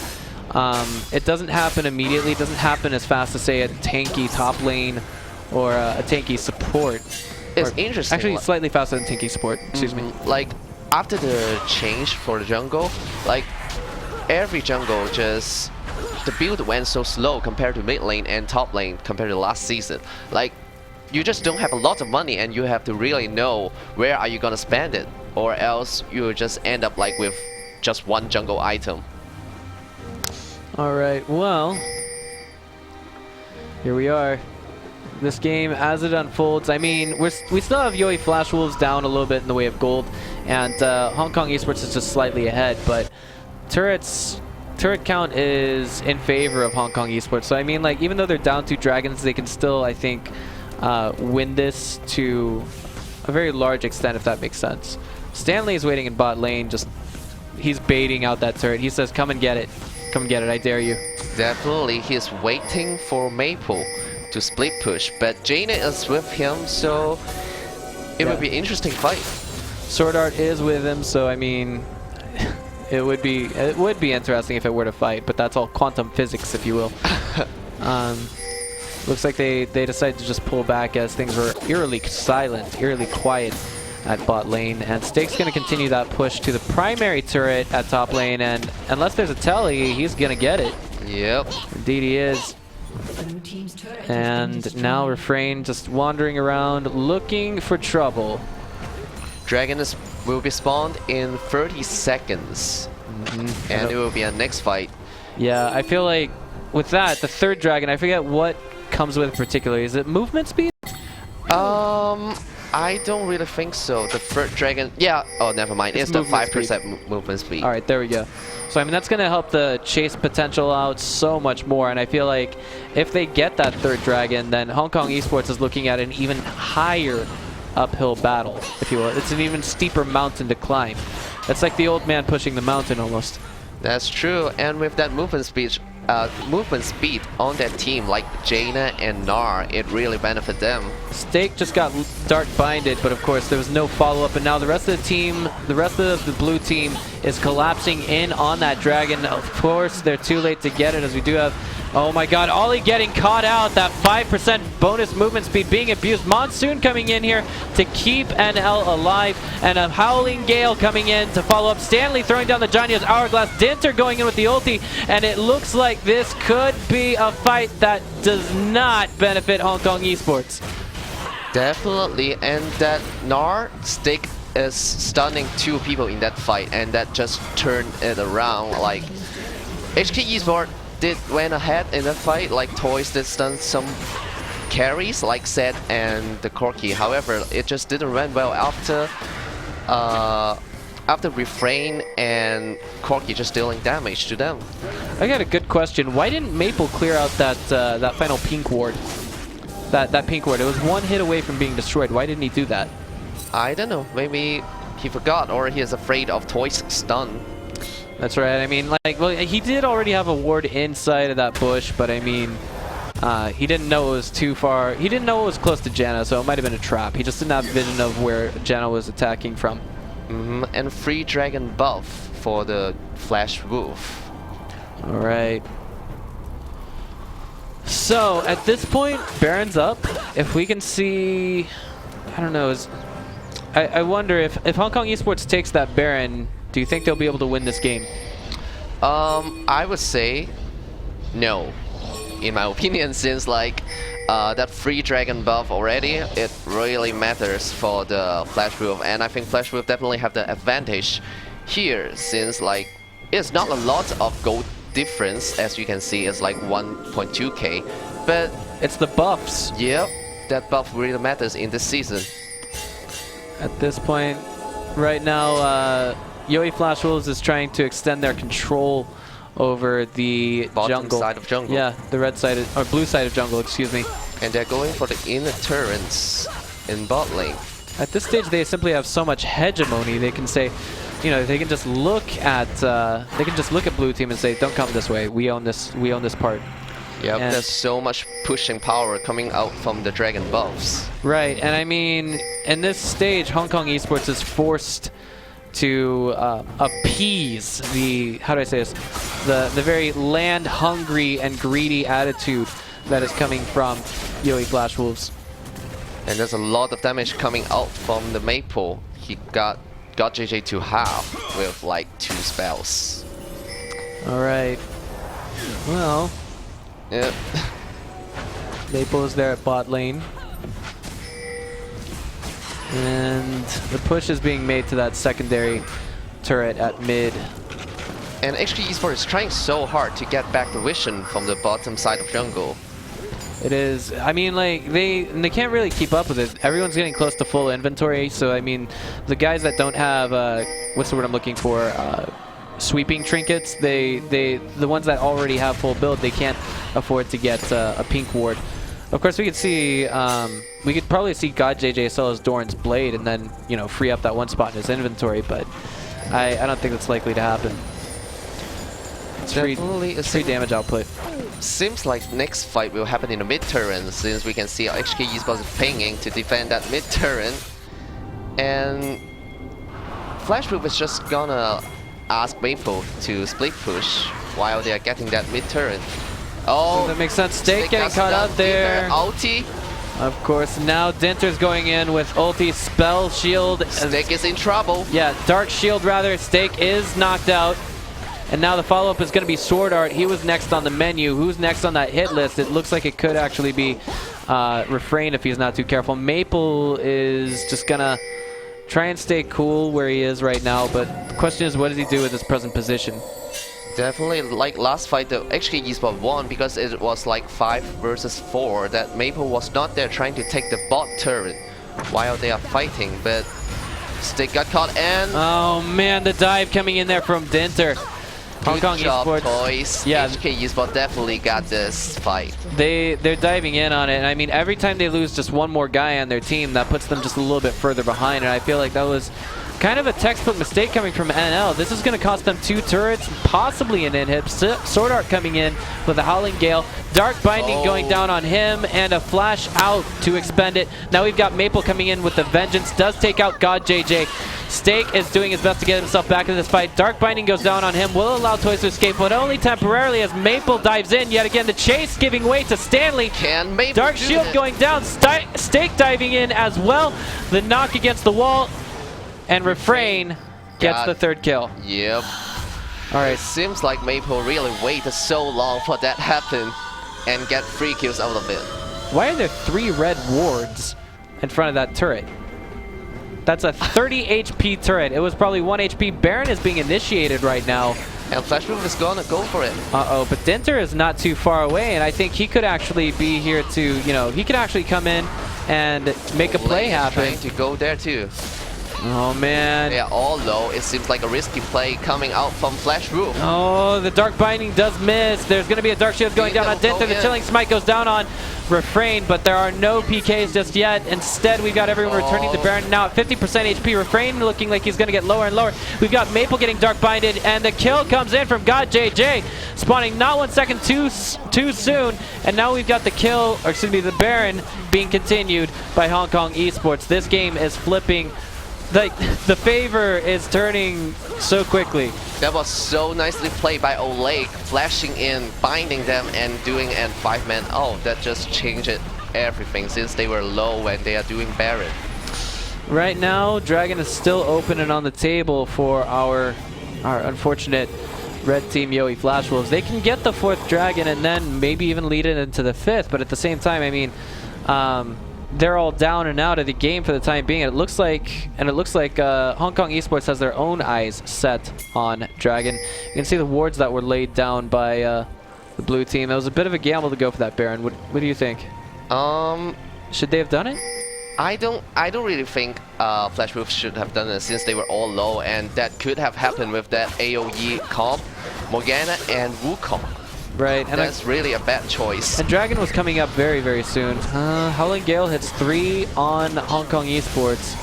It doesn't happen immediately. It doesn't happen as fast as, say, a tanky top lane or a tanky support. It's interesting. Actually, slightly faster than tanky support. Excuse me. Like, after the change for the jungle, like, every jungle just... The build went so slow compared to mid lane and top lane compared to last season. Like, you just don't have a lot of money and you have to really know where are you gonna spend it. Or else you just end up like with just one jungle item. Alright, well... Here we are. This game, as it unfolds, I mean, we still have yoeFW down a little bit in the way of gold, and Hong Kong Esports is just slightly ahead, but turret count is in favor of Hong Kong Esports. So I mean, like, even though they're down 2 dragons, they can still, I think, win this to a very large extent, if that makes sense. Stanley is waiting in bot lane, just he's baiting out that turret. He says, "Come and get it, come and get it. I dare you." Definitely, he's waiting for Maple to split push, but Jaina is with him, so it would be an interesting fight. Sword Art is with him, so I mean, it would be interesting if it were to fight, but that's all quantum physics, if you will. Looks like they decided to just pull back as things were eerily silent, eerily quiet at bot lane, and Stake's going to continue that push to the primary turret at top lane, and unless there's a telly, he's going to get it. Yep. Indeed he is. And now Refrain just wandering around looking for trouble. Dragon will be spawned in 30 seconds. And it will be a next fight. Yeah, I feel like with that, the third dragon, I forget what comes with particularly. Is it movement speed? I don't really think so. The third dragon, yeah. Oh, never mind. It's the 5% movement speed. All right, there we go. So I mean, that's going to help the chase potential out so much more. And I feel like if they get that third dragon, then Hong Kong Esports is looking at an even higher uphill battle, if you will. It's an even steeper mountain to climb. It's like the old man pushing the mountain almost. That's true. And with that movement speed on that team, like Jaina and Nar, it really benefit them. Stake just got dark binded, but of course there was no follow-up, and now the rest of the team, the rest of the blue team is collapsing in on that dragon. Of course, they're too late to get it, as we do have, oh my god, Ollie getting caught out, that 5% bonus movement speed being abused. Monsoon coming in here to keep NL alive, and a Howling Gale coming in to follow up. Stanley throwing down the Giant's Hourglass, Dinter going in with the ulti, and it looks like this could be a fight that does not benefit Hong Kong Esports. Definitely, and that Nar Stick is stunning 2 people in that fight, and that just turned it around. Like, HKES went ahead in that fight, like Toys did stun some carries like Zed and the Corki. However, it just didn't run well after Refrain and Corki just dealing damage to them. I got a good question. Why didn't Maple clear out that that final pink ward? That pink ward. It was 1 hit away from being destroyed. Why didn't he do that? I don't know. Maybe he forgot, or he is afraid of Toys stun. That's right. I mean, like, well, he did already have a ward inside of that bush, but I mean, he didn't know it was too far. He didn't know it was close to Janna, so it might have been a trap. He just didn't have vision of where Janna was attacking from. And free dragon buff for the Flash Wolf. All right. So at this point, Baron's up. If we can see, I don't know. I wonder if Hong Kong Esports takes that Baron, do you think they'll be able to win this game? I would say no, in my opinion, since like that free dragon buff already, it really matters for the Flash Wolf, and I think Flash Wolf definitely have the advantage here, since like it's not a lot of gold difference, as you can see. It's like 1.2k, but it's the buffs. Yep, that buff really matters in this season. At this point, right now, yoeFW is trying to extend their control over the bottom side of jungle. Yeah, the red side or blue side of jungle, excuse me. And they're going for the inner turrets in bot lane. At this stage, they simply have so much hegemony. They can say, you know, they can just look at blue team and say, "Don't come this way. We own this. We own this part." Yeah, there's so much pushing power coming out from the dragon buffs. Right, and I mean, in this stage, Hong Kong Esports is forced to appease the, how do I say this, the very land hungry and greedy attitude that is coming from yoeFW. And there's a lot of damage coming out from the Maple. He got JJ to half with like 2 spells. All right. Well. Yep. Maple is there at bot lane. And the push is being made to that secondary turret at mid. And HKES is trying so hard to get back the vision from the bottom side of jungle. It is. I mean, like they can't really keep up with it. Everyone's getting close to full inventory. So I mean, the guys that don't have what's the word I'm looking for? Sweeping trinkets. The ones that already have full build, they can't afford to get a pink ward. Of course, we could see. We could probably see God JJ sell his Doran's blade and then free up that one spot in his inventory. But I don't think that's likely to happen. It's free damage output. Seems like next fight will happen in the mid turret, since we can see HK Esports is pinging to defend that mid turret, and Flash Group is just gonna ask Maple to split push while they are getting that mid turret. Oh, so that makes sense. Steak getting caught out there. Ulti. Of course, now Dinter's going in with ulti, spell, shield. Steak is in trouble. Yeah, dark shield rather. Steak is knocked out. And now the follow-up is going to be Sword Art. He was next on the menu. Who's next on that hit list? It looks like it could actually be Refrain if he's not too careful. Maple is just going to try and stay cool where he is right now. But the question is, what does he do with his present position? Definitely, like last fight, the HK Esports won because it was like 5 versus 4. That Maple was not there trying to take the bot turret while they are fighting. But Stick got caught and... Oh man, the dive coming in there from Dinter. Hong Kong Esports. Toys. Yeah, HK Esports definitely got this fight. They're diving in on it, and I mean every time they lose just one more guy on their team, that puts them just a little bit further behind. And I feel like that was kind of a textbook mistake coming from NL. This is going to cost them 2 turrets, possibly an inhib. Sword Art coming in with a Howling Gale. Dark Binding going down on him, and a flash out to expend it. Now we've got Maple coming in with the Vengeance. Does take out God JJ. Steak is doing his best to get himself back into this fight. Dark Binding goes down on him. Will allow Toys to escape, but only temporarily as Maple dives in. Yet again, the chase giving way to Stanley. Can Maple Dark Shield going down. Steak diving in as well. The knock against the wall. And Refrain gets the 3rd kill. Yep. All right. It seems like Maple really waited so long for that happen and get 3 kills out of it. Why are there 3 red wards in front of that turret? That's a 30 HP turret. It was probably 1 HP. Baron is being initiated right now. And Flash Move is gonna go for it. Uh-oh, but Dinter is not too far away, and I think he could actually be here to, he could actually come in and make a play happen. Trying to go there too. Oh man. They are all low. It seems like a risky play coming out from Flash Roof. Oh, the Dark Binding does miss. There's going to be a Dark Shield going down on Dinter. The Chilling Smite goes down on Refrain, but there are no PKs just yet. Instead, we've got everyone returning to Baron now at 50% HP. Refrain looking like he's going to get lower and lower. We've got Maple getting Dark Binded, and the kill comes in from God JJ, spawning not 1 second too soon. And now we've got the kill, or excuse me, the Baron being continued by Hong Kong Esports. This game is flipping. The favor is turning so quickly. That was so nicely played by Oleg, flashing in, binding them, and doing an 5-man. Oh, that just changed everything since they were low when they are doing Baron. Right now, Dragon is still open and on the table for our unfortunate red team Yoe Flash Wolves. They can get the 4th Dragon and then maybe even lead it into the 5th, but at the same time, I mean, they're all down and out of the game for the time being. And it looks like Hong Kong Esports has their own eyes set on Dragon. You can see the wards that were laid down by the blue team. That was a bit of a gamble to go for that Baron. What do you think? Should they have done it? I don't really think Flash Wolf should have done it since they were all low, and that could have happened with that AoE comp, Morgana and Wukong. Right, and that's really a bad choice. And Dragon was coming up very, very soon. Howling Gale hits 3 on Hong Kong Esports.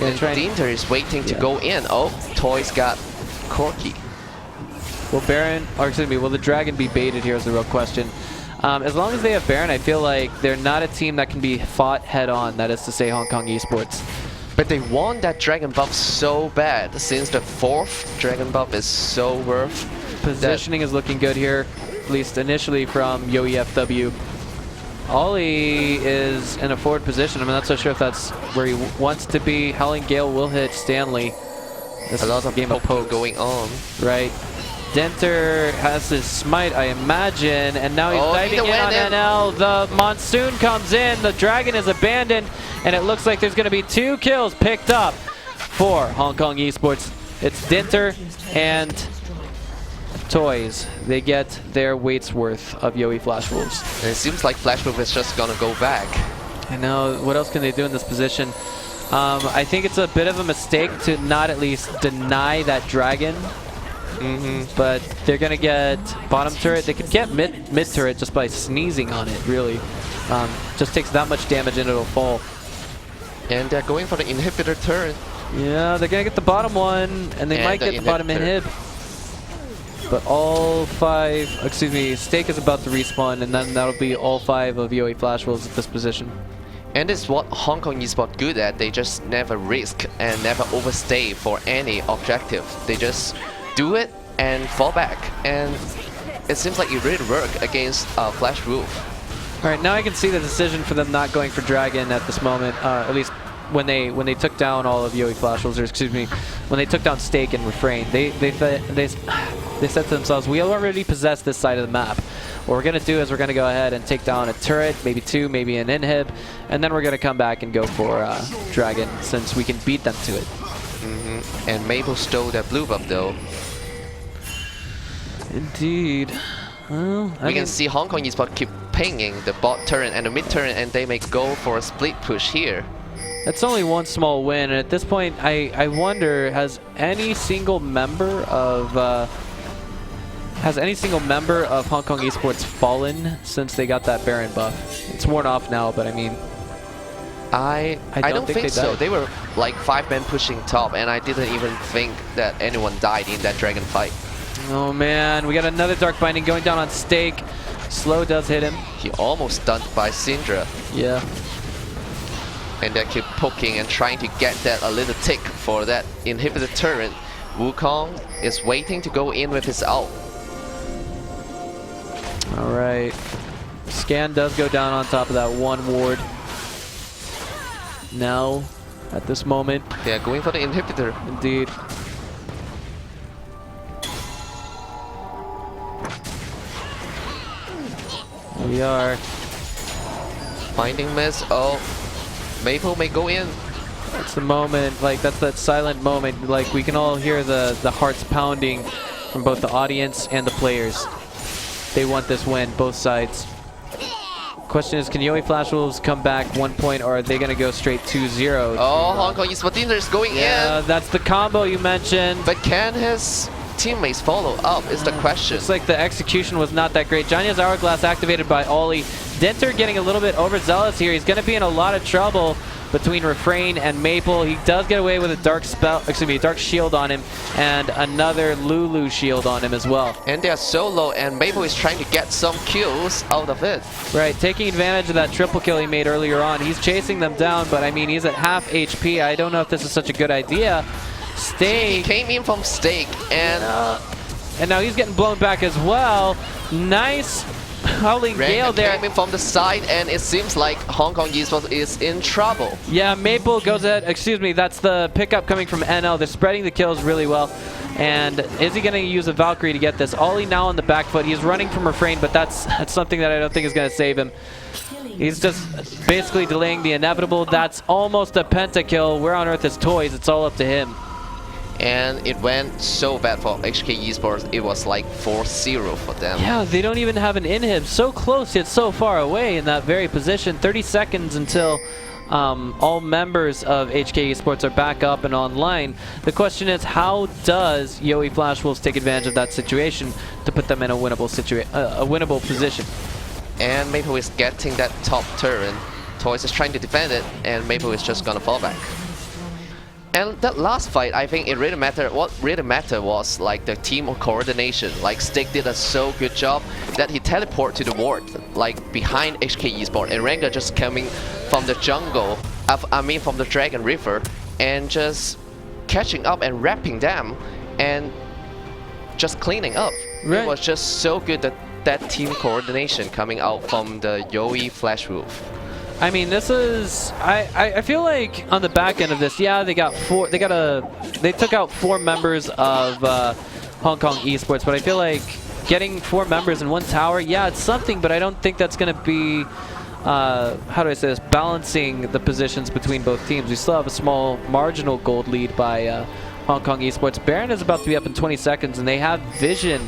And Dinter is waiting to go in. Oh, Toys got Corky. Will Baron, or excuse me, will the Dragon be baited here is the real question. As long as they have Baron, I feel like they're not a team that can be fought head-on, that is to say Hong Kong Esports. But they want that Dragon buff so bad, since the 4th Dragon buff is so worth. Positioning is looking good here, at least initially from yoeFW. Ollie is in a forward position. I'm not so sure if that's where he wants to be. Howling Gale will hit Stanley. This a lot of game of poke going on. Right. Dinter has his smite, I imagine, and now he's diving in on NL. The Monsoon comes in, the Dragon is abandoned, and it looks like there's going to be 2 kills picked up for Hong Kong Esports. It's Dinter and Toys, they get their weight's worth of Yoe Flash Wolves. And it seems like Flash Wolf is just gonna go back. I know, what else can they do in this position? I think it's a bit of a mistake to not at least deny that dragon. But they're gonna get bottom turret. They could get mid turret just by sneezing on it, really. Just takes that much damage and it'll fall. And they're going for the inhibitor turret. Yeah, they're gonna get the bottom one, and they might get the bottom inhib. But all 5, excuse me, Stake is about to respawn, and then that'll be all 5 of Yoe Flash Wolves at this position. And it's what Hong Kong Esports good at. They just never risk and never overstay for any objective. They just do it and fall back. And it seems like it really worked against Flash Wolf. Alright, now I can see the decision for them not going for Dragon at this moment, at least when they took down all of Yoe Flash Wolves, or excuse me, when they took down Stake and Refrain. They said to themselves, we already possess this side of the map. What we're going to do is we're going to go ahead and take down a turret, maybe 2, maybe an inhib, and then we're going to come back and go for Dragon, since we can beat them to it. And Maple stole that blue buff though. Indeed. Well, we can see Hong Kong Esports keep pinging the bot turret and the mid turret, and they may go for a split push here. That's only one small win, and at this point, I wonder, has any single member of Hong Kong Esports fallen since they got that Baron buff? It's worn off now, but I mean, I don't think so. They were like 5 men pushing top, and I didn't even think that anyone died in that dragon fight. Oh man, we got another Dark Binding going down on Stake. Slow does hit him. He almost stunned by Syndra. Yeah. And they keep poking and trying to get that a little tick for that inhibitor turret. Wukong is waiting to go in with his ult. Alright. Scan does go down on top of that one ward. Now, at this moment. They are going for the inhibitor. Indeed. Here we are. Finding miss. Oh, Maple may go in. That's the moment, like that's that silent moment. Like we can all hear the hearts pounding from both the audience and the players. They want this win, both sides. Question is, can Yoe Flash Wolves come back 1 point, or are they going to go straight 2-0? Oh, Hong Kong Esports is going in. Yeah, that's the combo you mentioned. But can his teammates follow up is the question. Looks like the execution was not that great. Johnny's Hourglass activated by Ollie. Denter getting a little bit overzealous here. He's going to be in a lot of trouble between Refrain and Maple. He does get away with a dark spell, excuse me, dark shield on him, and another Lulu shield on him as well. And they're so low, and Maple is trying to get some kills out of it. Right, taking advantage of that triple kill he made earlier on. He's chasing them down, but I mean, he's at half HP. I don't know if this is such a good idea. Stake. He came in from Stake, and now he's getting blown back as well. Nice Howling Gale there. Came in from the side, and it seems like Hong Kong Esports is in trouble. Yeah, Maple goes ahead. Excuse me, that's the pickup coming from NL. They're spreading the kills really well. And is he going to use a Valkyrie to get this? Ollie now on the back foot. He's running from Refrain, but that's something that I don't think is going to save him. He's just basically delaying the inevitable. That's almost a pentakill. Where on earth is Toys? It's all up to him. And it went so bad for HK Esports. It was like 4-0 for them. Yeah, they don't even have an inhib. So close yet so far away in that very position. 30 seconds until all members of HK Esports are back up and online. The question is, how does Yoe Flash Wolves take advantage of that situation to put them in a winnable position? And Maple is getting that top turret. Toys is trying to defend it, and Maple is just gonna fall back. And that last fight, I think it really mattered. What really mattered was like the team coordination. Like Stick did a so good job that he teleported to the ward, like behind HK Esports, and Rengar just coming from the jungle, I mean from the Dragon River, and just catching up and wrapping them, and just cleaning up. Right. It was just so good that team coordination coming out from the Yoe Flash Wolf. I mean, this is, I feel like on the back end of this, yeah, they took out 4 members of Hong Kong Esports, but I feel like getting 4 members in one tower, yeah, it's something, but I don't think that's going to be, how do I say this, balancing the positions between both teams. We still have a small marginal gold lead by Hong Kong Esports. Baron is about to be up in 20 seconds, and they have vision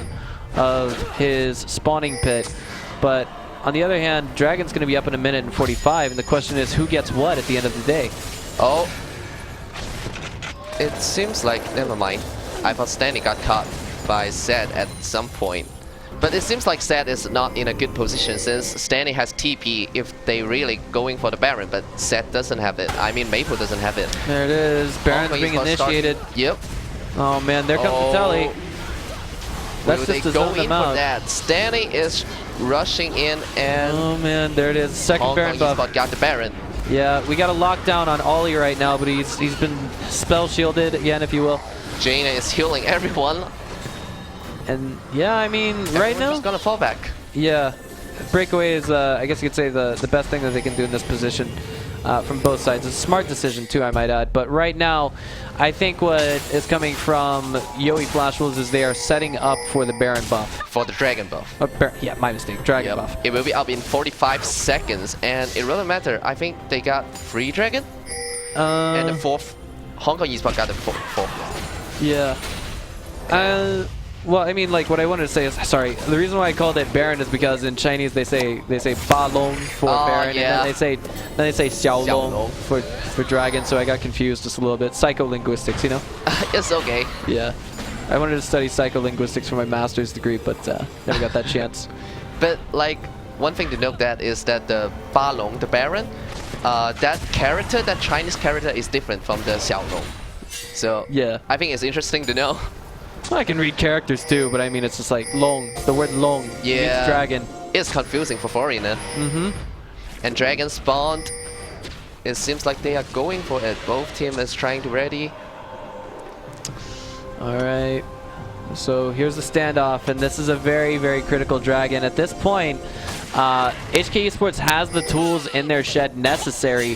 of his spawning pit. But on the other hand, Dragon's going to be up in a minute and 45, and the question is who gets what at the end of the day. Oh. It seems like, never mind. I thought Stanley got caught by Zed at some point. But it seems like Zed is not in a good position since Stanley has TP if they really going for the Baron, but Zed doesn't have it. I mean, Maple doesn't have it. There it is. Baron's being initiated. Yep. Oh man, there comes the telly. That's Will just they to go zone in them for out. that? Stanley is rushing in and Oh man, there it is. Second Baron buff. Esports got the Baron. Yeah, we got a lockdown on Ollie right now, but he's been spell shielded again, if you will. Jaina is healing everyone. And yeah, I mean, right now, just gonna fall back. yeah, breakaway is, I guess you could say, the best thing that they can do in this position from both sides. It's a smart decision too, I might add. But right now, I think what is coming from yoeFW is they are setting up for the Baron buff. For the Dragon buff. Yeah, my mistake. Dragon buff. It will be up in 45 seconds, and it really matter. I think they got 3 Dragon, and the 4th, Hong Kong Esports got the 4th. Yeah. Well, I mean, like, what I wanted to say is, sorry, the reason why I called it Baron is because in Chinese they say Ba Long for Baron, yeah. and then they say Xiao Long for Dragon, so I got confused just a little bit. Psycholinguistics, you know? It's okay. Yeah. I wanted to study psycholinguistics for my master's degree, but never got that chance. But, like, one thing to note that is that the Ba Long, the Baron, that character, that Chinese character is different from the Xiao Long. So, yeah. I think it's interesting to know. Well, I can read characters too, but I mean, it's just like Long. The word Long means dragon. It's confusing for foreigner. Mm-hmm. And Dragon spawned. It seems like they are going for it. Both teams is trying to ready. All right. So here's the standoff, and this is a very, very critical Dragon. At this point, HK Esports has the tools in their shed necessary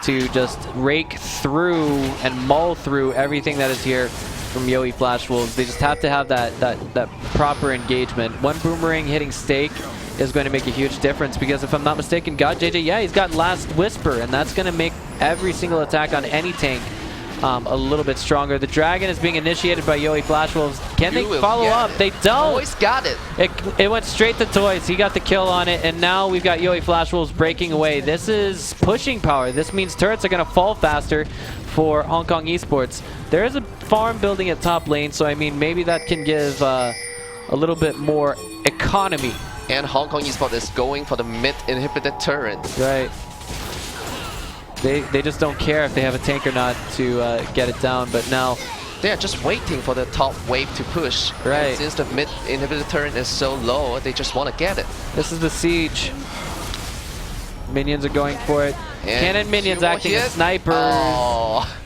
to just rake through and mull through everything that is here from yoeFW. They just have to have that proper engagement. One boomerang hitting stake is going to make a huge difference because if I'm not mistaken, God JJ, yeah, he's got Last Whisper, and that's going to make every single attack on any tank a little bit stronger. The Dragon is being initiated by yoeFW. Can they follow up? They don't. Toys got it. It went straight to Toys. He got the kill on it, and now we've got yoeFW breaking away. This is pushing power. This means turrets are going to fall faster for Hong Kong Esports. There is a farm building at top lane, so I mean, maybe that can give a little bit more economy. And Hong Kong Esports is going for the mid inhibited turret. Right. They just don't care if they have a tank or not to get it down, but now They are just waiting for the top wave to push. Right. And since the mid inhibitor turret is so low, they just want to get it. this is the siege. Minions are going for it. And Cannon minions acting as snipers. Oh.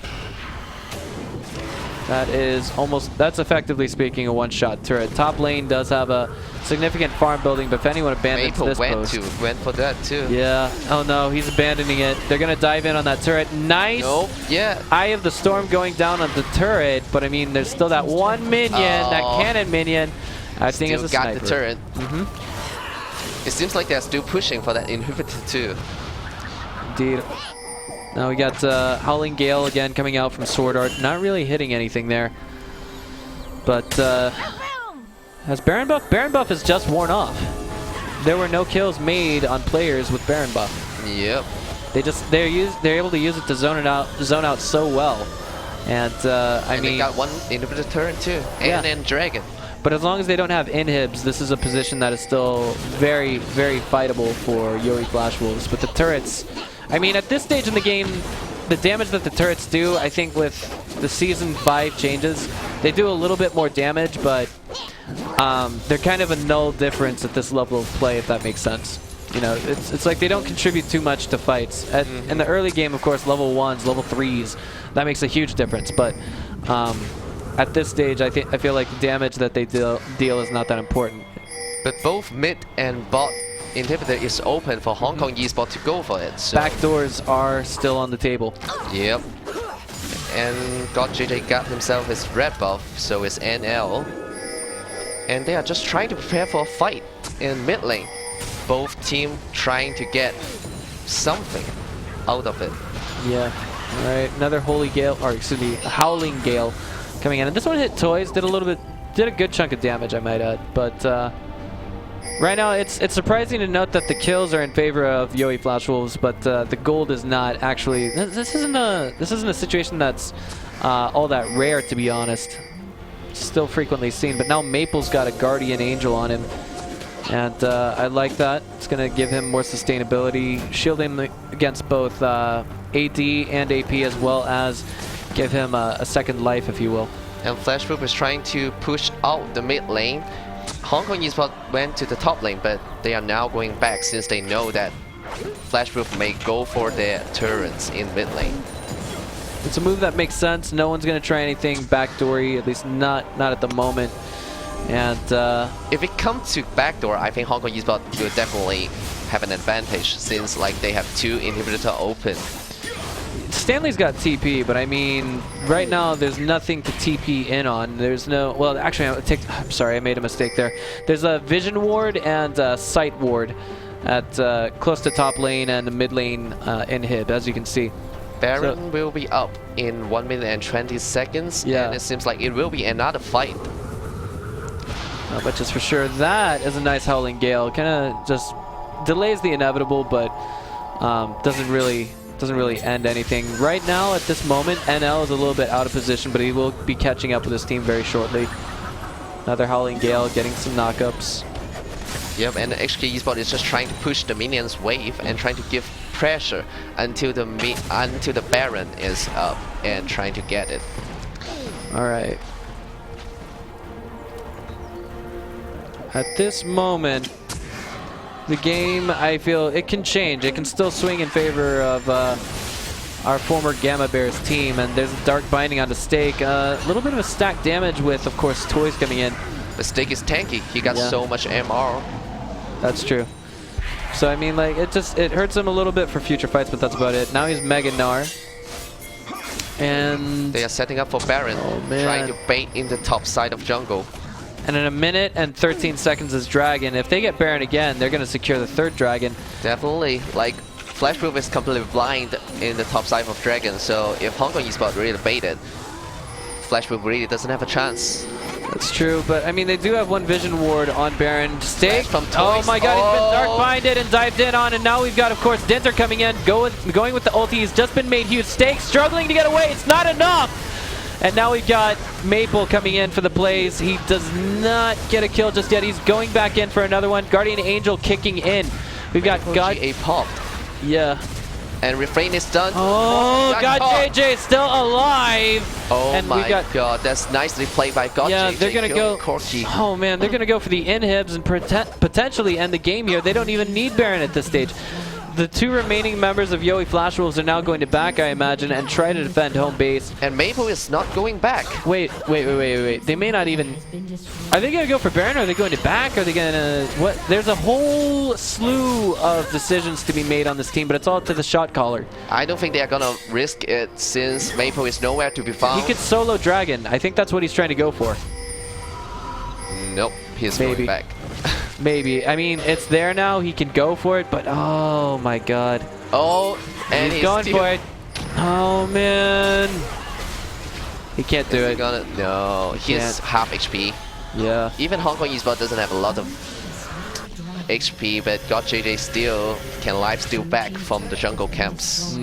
That is almost, that's effectively speaking a one-shot turret. Top lane does have a significant farm building, but if anyone abandons Maple this post. went for that too. Yeah, oh no, he's abandoning it. They're gonna dive in on that turret. Nice! Nope, yeah. Eye of the Storm going down on the turret, but I mean, there's still that one minion, that cannon minion, acting as a Still got sniper. the turret. Mm-hmm. It seems like they're still pushing for that inhibitor too. Indeed. Now we got Howling Gale again coming out from Sword Art. Not really hitting anything there. But has Baron Buff? Baron Buff is just worn off. There were no kills made on players with Baron Buff. Yep. They're able to use it to zone out so well. And I mean, they got one inhibitor turret too. And then Dragon. But as long as they don't have inhibs, this is a position that is still very, very fightable for yoeFW. But the turrets, I mean, at this stage in the game, the damage that the turrets do, I think with the Season 5 changes, they do a little bit more damage, but they're kind of a null difference at this level of play, if that makes sense. You know, it's like they don't contribute too much to fights. In the early game, of course, level 1s, level 3s, that makes a huge difference. But at this stage, I feel like the damage that they deal is not that important. But both mid and bot inhibitor is open for Hong Kong Esports to go for it. So. Backdoors are still on the table. Yep. And God JJ got himself his red buff, so it's NL. And they are just trying to prepare for a fight in mid lane. Both team trying to get something out of it. Yeah. All right, another Holy Gale, or excuse me, Howling Gale coming in. And this one hit Toys, did a little bit did a good chunk of damage, I might add. But right now, it's surprising to note that the kills are in favor of yoeFW, but the gold is not actually. This isn't a situation that's all that rare, to be honest. Still frequently seen, but now Maple's got a Guardian Angel on him, and I like that. It's gonna give him more sustainability, shield him against both AD and AP, as well as give him a second life, if you will. And Flash Group is trying to push out the mid lane. Hong Kong Esports went to the top lane, but they are now going back since they know that Flash Group may go for their turrets in mid lane. It's a move that makes sense. No one's going to try anything backdoory, at least not at the moment. And if it comes to backdoor, I think Hong Kong Esports will definitely have an advantage since like they have 2 inhibitor open. Stanley's got TP, but I mean, right now there's nothing to TP in on. There's no, well, actually, I'm sorry, I made a mistake there. There's a Vision Ward and a Sight Ward at close to top lane and the mid lane inhib, as you can see. Baron will be up in 1 minute and 20 seconds, and it seems like it will be another fight. But just for sure, that is a nice Howling Gale. Kind of just delays the inevitable, but doesn't really end anything. Right now, at this moment, NL is a little bit out of position, but he will be catching up with his team very shortly. Another Howling Gale getting some knockups. Yep, and the HK Esports is just trying to push the minions wave and trying to give pressure until the Baron is up and trying to get it. All right. At this moment, the game, I feel it can change. It can still swing in favor of our former Gamma Bears team, and there's a Dark Binding on the Stake. A little bit of a stack damage with, of course, Toys coming in. The Stake is tanky. He got so much MR. That's true. So I mean, like, it hurts him a little bit for future fights, but that's about it. Now he's Mega Gnar, and they are setting up for Baron, trying to bait in the top side of jungle. And in 1 minute and 13 seconds is Dragon. If they get Baron again, they're going to secure the 3rd Dragon. Definitely. Like, Flash Group is completely blind in the top side of Dragon, so if Hong Kong Esports really baited, Flash Group really doesn't have a chance. That's true, but I mean, they do have 1 Vision Ward on Baron. Stake from Toys. Oh my god, he's been Dark Binded and dived in on, and now we've got, of course, Dinter coming in, going with the ulti. He's just been made huge. Stake struggling to get away. It's not enough. And now we've got Maple coming in for the plays. He does not get a kill just yet. He's going back in for another one. Guardian Angel kicking in. We've got God. GA popped. Yeah. And refrain is done. Oh, God JJ still alive. Oh and my god, that's nicely played by God JJ. They're going to go. Corki. Oh man, they're going to go for the inhibs and potentially end the game here. They don't even need Baron at this stage. The 2 remaining members of yoeFW are now going to back, I imagine, and try to defend home base. And Maple is not going back. Wait. They may not even... Are they going to go for Baron? Are they going to back? Are they going to... What? There's a whole slew of decisions to be made on this team, but it's all to the shot caller. I don't think they are going to risk it since Maple is nowhere to be found. He could solo Dragon. I think that's what he's trying to go for. Nope, he's going back. Maybe. I mean, it's there now. He can go for it, but oh my god. Oh, and he's going for it. Oh man. He can't do it. No, he's half HP. Yeah. Even Hong Kong Esports doesn't have a lot of HP, but God JJ still can lifesteal back from the jungle camps.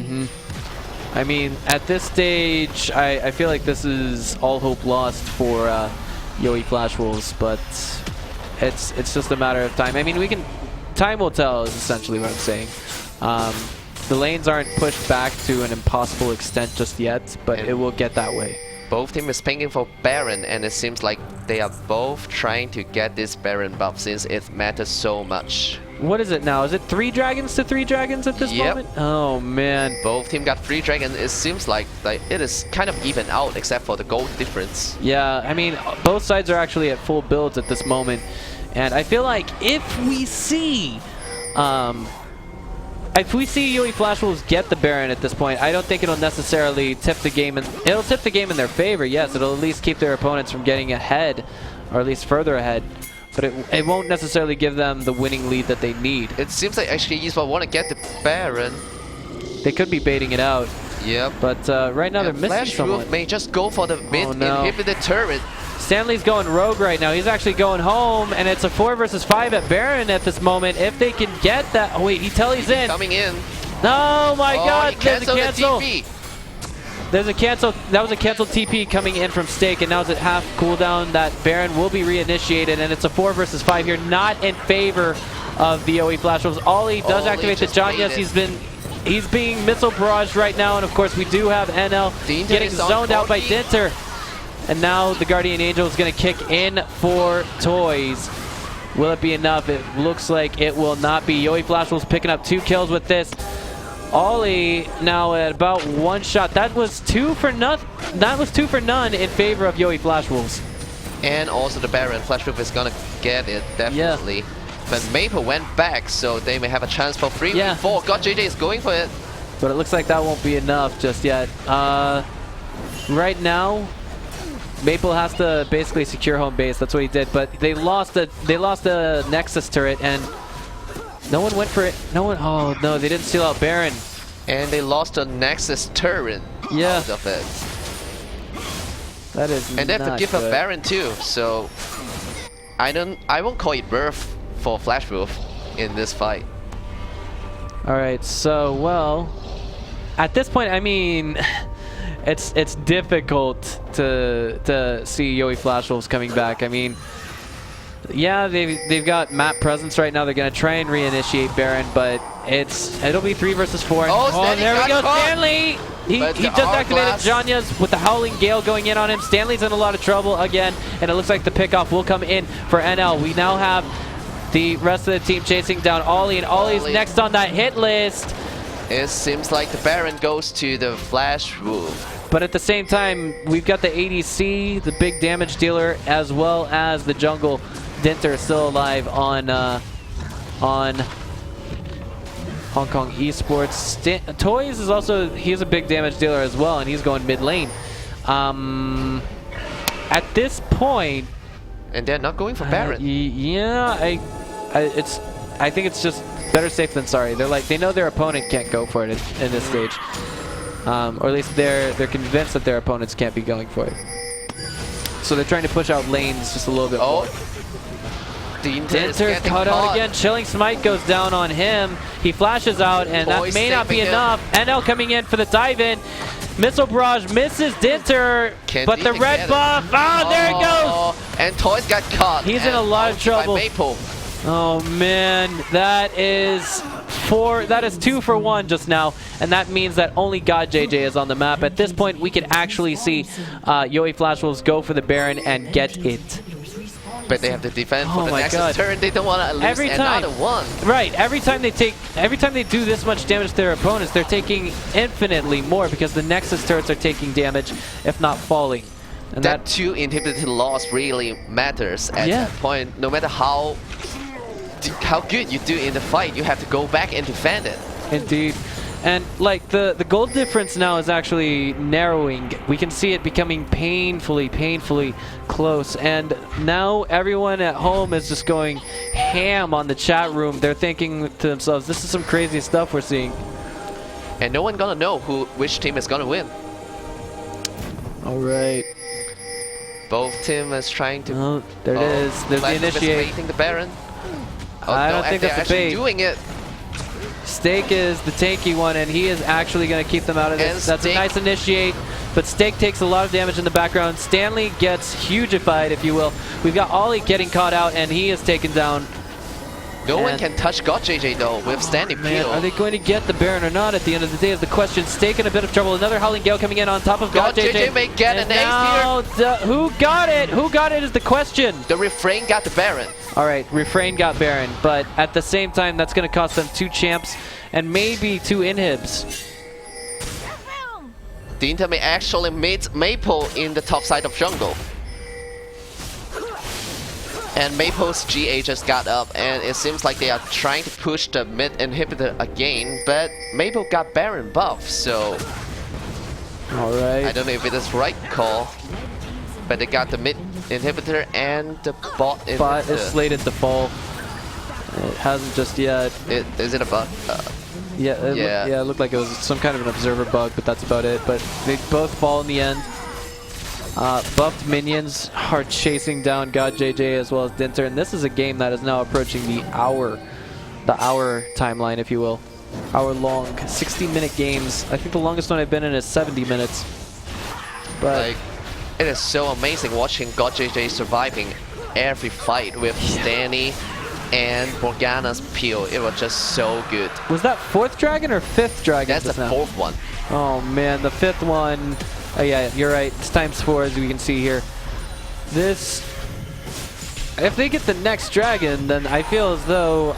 I mean, at this stage, I feel like this is all hope lost for yoeFW, but it's just a matter of time. I mean, time will tell is essentially what I'm saying. The lanes aren't pushed back to an impossible extent just yet, but it will get that way. Both teams is pinging for Baron, and it seems like they are both trying to get this Baron buff since it matters so much. What is it now? Is it 3 dragons to 3 dragons at this moment? Oh man. Both teams got 3 dragons. It seems like it is kind of even out except for the gold difference. Yeah, I mean, both sides are actually at full builds at this moment. And I feel like if we see yoeFW get the Baron at this point, I don't think it'll necessarily tip the game. It'll tip the game in their favor, yes. It'll at least keep their opponents from getting ahead, or at least further ahead. But it won't necessarily give them the winning lead that they need. It seems like HKES want to get the Baron. They could be baiting it out. Yep. But right now they're missing someone. May just go for the mid inhibited turret. Stanley's going rogue right now. He's actually going home, and it's a 4 versus 5 at Baron at this moment. If they can get that, oh wait, he tells in. Coming in. Oh my God! He There's a cancel. The TP. There's a cancel. That was a canceled TP coming in from Stake, and now it's at half cooldown. That Baron will be reinitiated, and it's a 4 versus 5 here, not in favor of the yoeFlash Wolves. Ollie does activate the Janyas. He's being missile barraged right now, and of course we do have NL getting zoned out by Dinter. And now the Guardian Angel is going to kick in for Toys. Will it be enough? It looks like it will not be. yoeFlash Wolves picking up 2 kills with this. Ollie now at about 1 shot. That was 2 for none. That was 2 for none in favor of yoeFlash Wolves. And also the Baron. Flash Wolf is gonna get it, definitely. Yeah. But Maple went back, so they may have a chance for 3v4. God, JJ is going for it. But it looks like that won't be enough just yet. Right now, Maple has to basically secure home base. That's what he did. But they lost the Nexus turret, and no one went for it. No one. Oh no, they didn't steal out Baron. And they lost a Nexus turret. Yeah. Out of it. That is. And they have to give up Baron too. So I won't call it birth for Flash Wolf in this fight. All right. So well, at this point, I mean, it's difficult to see yoeFlash Wolves coming back. I mean. Yeah, they've got map presence right now. They're gonna try and reinitiate Baron, but it'll be 3 versus 4. Oh, there we go, caught. Stanley! He just activated Janyas with the Howling Gale going in on him. Stanley's in a lot of trouble again, and it looks like the pickoff will come in for NL. We now have the rest of the team chasing down Ollie, and Ollie's next on that hit list. It seems like the Baron goes to the Flash Wolf. But at the same time, we've got the ADC, the big damage dealer, as well as the jungle. Dinter is still alive on Hong Kong Esports. Toys is also, he's a big damage dealer as well, and he's going mid lane. At this point, and they're not going for Baron. Yeah, I think it's just better safe than sorry. They know their opponent can't go for it in this stage, or at least they're convinced that their opponents can't be going for it. So they're trying to push out lanes just a little bit more. Dinter's caught out again. Chilling Smite goes down on him. He flashes out, and that may not be enough. NL coming in for the dive in. Missile barrage misses Dinter, but the red buff. Ah, there it goes. And Toys got caught. He's in a lot of trouble. Maple. Oh man, that is 2 for 1 just now, and that means that only God JJ is on the map. At this point, we can actually see yoeFlash Wolves go for the Baron and get it. But they have to defend for the next turn. They don't want to lose another one. Right. Every time they do this much damage to their opponents, they're taking infinitely more because the Nexus turrets are taking damage, if not falling. And that 2 inhibited loss really matters at that point. No matter how good you do in the fight, you have to go back and defend it. Indeed. And like the gold difference now is actually narrowing. We can see it becoming painfully close. And now everyone at home is just going ham on the chat room. They're thinking to themselves, this is some crazy stuff we're seeing. And no one gonna know which team is gonna win. All right. Both teams is trying to. Oh, there it is. There's the initiate. Baiting the Baron. Oh, I don't think that's a bait. Doing it. Stake is the tanky one, and he is actually going to keep them out of this. That's a nice initiate, but Stake takes a lot of damage in the background. Stanley gets hugified, if you will. We've got Ollie getting caught out, and he is taken down. No one can touch God JJ though with standing peel. Are they going to get the Baron or not at the end of the day is the question. Stake in a bit of trouble. Another Howling Gale coming in on top of God JJ. JJ may get an ace here. Who got it? Who got it is the question. The Refrain got the Baron. All right, Refrain got Baron, but at the same time, that's going to cost them 2 champs and maybe 2 inhibs. The Inter may actually meet Maple in the top side of jungle. And Maple's GA just got up, and it seems like they are trying to push the mid inhibitor again, but Maple got Baron buff, so... Alright. I don't know if it is right call, but they got the mid inhibitor and the bot inhibitor. Bot is slated to fall. It hasn't just yet. Is it a bug? Yeah, it looked like it was some kind of an observer bug, but that's about it. But they both fall in the end. Buffed minions are chasing down God JJ as well as Dinter, and this is a game that is now approaching the hour timeline, if you will. Hour-long, 60-minute games. I think the longest one I've been in is 70 minutes. But Like, it is so amazing watching God JJ surviving every fight with Stanny and Morgana's peel. It was just so good. was that 4th dragon or 5th dragon? That's the just now? 4th one. Oh man, the 5th one. Oh yeah, you're right. It's ×4 as we can see here. This, if they get the next dragon, then I feel as though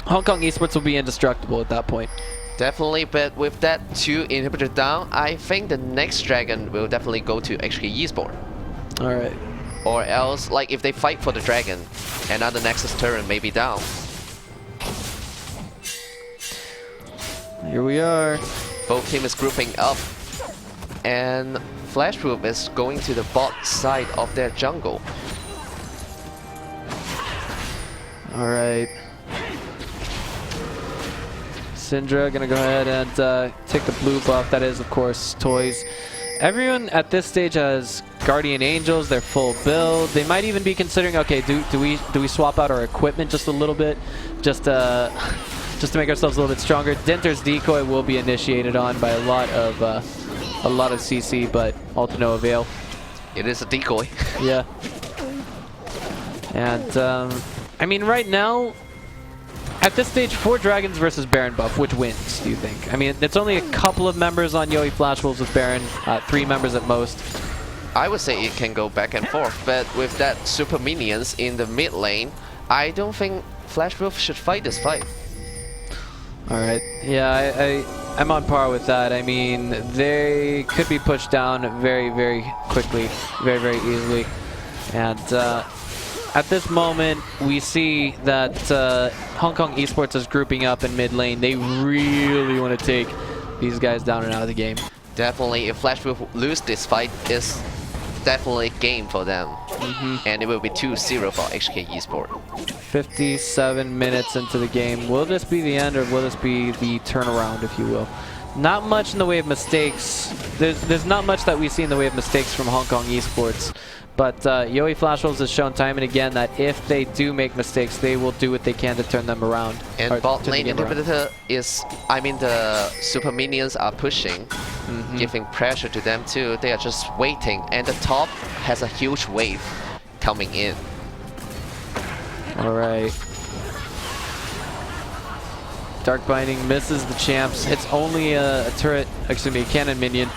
Hong Kong Esports will be indestructible at that point. Definitely, but with that 2 inhibitor down, I think the next dragon will definitely go to HKE Esports. All right. Or else, like if they fight for the dragon, another Nexus turret may be down. Here we are. Both team is grouping up, and Flashproof is going to the bot side of their jungle. All right. Syndra gonna go ahead and take the blue buff. That is, of course, toys. Everyone at this stage has Guardian Angels. They're full build. They might even be considering, okay, do we swap out our equipment just a little bit, just to make ourselves a little bit stronger. Dinter's decoy will be initiated on by a lot of CC, but all to no avail. It is a decoy. Yeah. And I mean, right now, at this stage, 4 dragons versus Baron buff. Which wins, do you think? I mean, it's only a couple of members on yoeFW with Baron, 3 members at most. I would say it can go back and forth, but with that super minions in the mid lane, I don't think Flashproof should fight this fight. All right. Yeah, I'm on par with that. I mean, they could be pushed down very, very quickly, very, very easily. And at this moment, we see that Hong Kong Esports is grouping up in mid lane. They really want to take these guys down and out of the game. Definitely, if Flashproof lose this fight, it's definitely game for them. And it will be 2-0 for HK Esports. 57 minutes into the game. Will this be the end, or will this be the turnaround, if you will? Not much in the way of mistakes. There's not much that we see in the way of mistakes from Hong Kong Esports. But yoeFW has shown time and again that if they do make mistakes, they will do what they can to turn them around. And bot lane inhibitor is, I mean, the super minions are pushing, giving pressure to them too. They are just waiting, and the top has a huge wave coming in. All right. Dark Binding misses the champs. It's only a turret, excuse me, a cannon minion.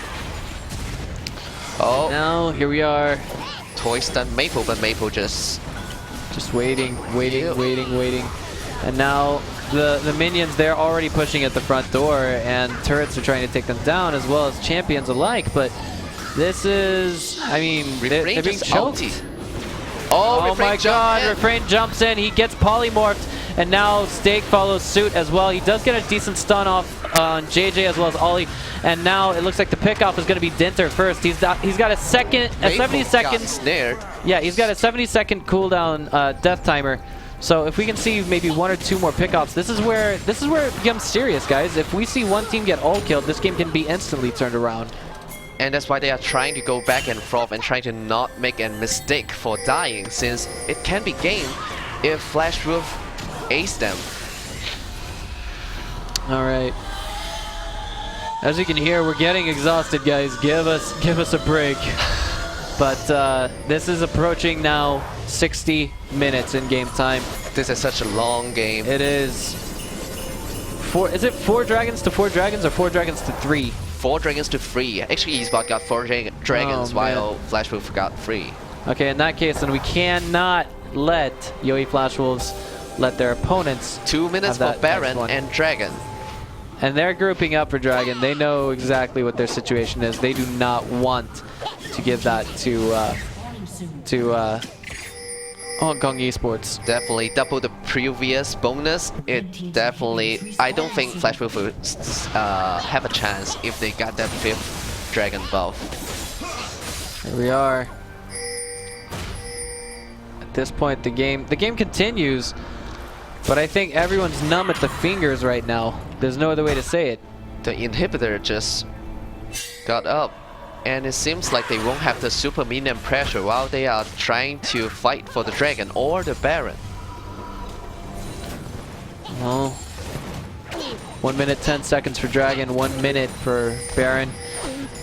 Oh, Now, here we are. toy stun Maple, but Maple just waiting. And now the minions, they're already pushing at the front door, and turrets are trying to take them down as well as champions alike. But this is, I mean, they're being choked. ulti. Oh my god, in. Refrain jumps in, he gets polymorphed, and now Stake follows suit as well. He does get a decent stun off on JJ as well as Ollie, and now it looks like the pickoff is going to be Dinter first. He's got a 70-second snared. Yeah, he's got a 70-second cooldown death timer. So if we can see maybe 1 or 2 more pickoffs, this is where it becomes serious, guys. If we see one team get all killed, this game can be instantly turned around. And that's why they are trying to go back and forth and trying to not make a mistake for dying, since it can be game if Flashproof ace them. All right. As you can hear, we're getting exhausted, guys. Give us a break. But this is approaching now 60 minutes in game time. This is such a long game. It is. Is it 4 dragons to 4 dragons or 4 dragons to 3? 4 dragons to 3. Actually, Esports got 4 dragons while Flashproof got 3. Okay, in that case, then we cannot let yoeFW let their opponents 2 minutes have for that Baron next one. and Dragon. And they're grouping up for Dragon. They know exactly what their situation is. They do not want to give that to Hong Kong Esports. Definitely double the previous bonus. It definitely, I don't think Flashproof will have a chance if they got that 5th Dragon buff. Here we are. At this point, the game continues, but I think everyone's numb at the fingers right now. There's no other way to say it. The inhibitor just got up, And it seems like they won't have the super minion pressure while they are trying to fight for the dragon or the baron. Well, 1 minute 10 seconds for dragon, 1 minute for baron.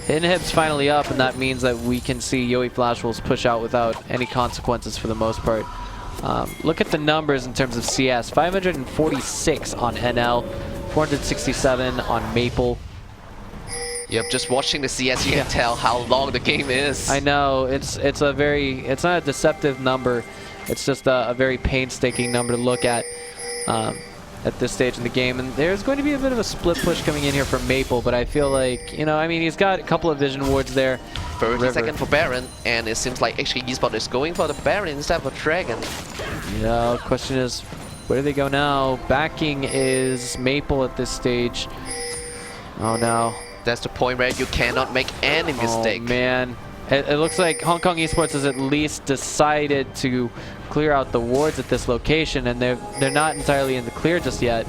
Inhib's finally up, and that means that we can see yoeFW push out without any consequences for the most part. Look at the numbers in terms of CS. 546 on NL, 467 on Maple. Yep, just watching the CS, you can tell how long the game is. I know, it's not a deceptive number. It's just a very painstaking number to look at this stage in the game. And there's going to be a bit of a split push coming in here from Maple, but I feel like, you know, I mean, he's got a couple of vision wards there. 30 seconds for Baron, and it seems like HK Esports is going for the Baron instead of Dragon. Yeah, question is, where do they go now? Backing is Maple at this stage. Oh no. That's the point where you cannot make any mistake. Oh man. It looks like Hong Kong Esports has at least decided to clear out the wards at this location, and they're not entirely in the clear just yet.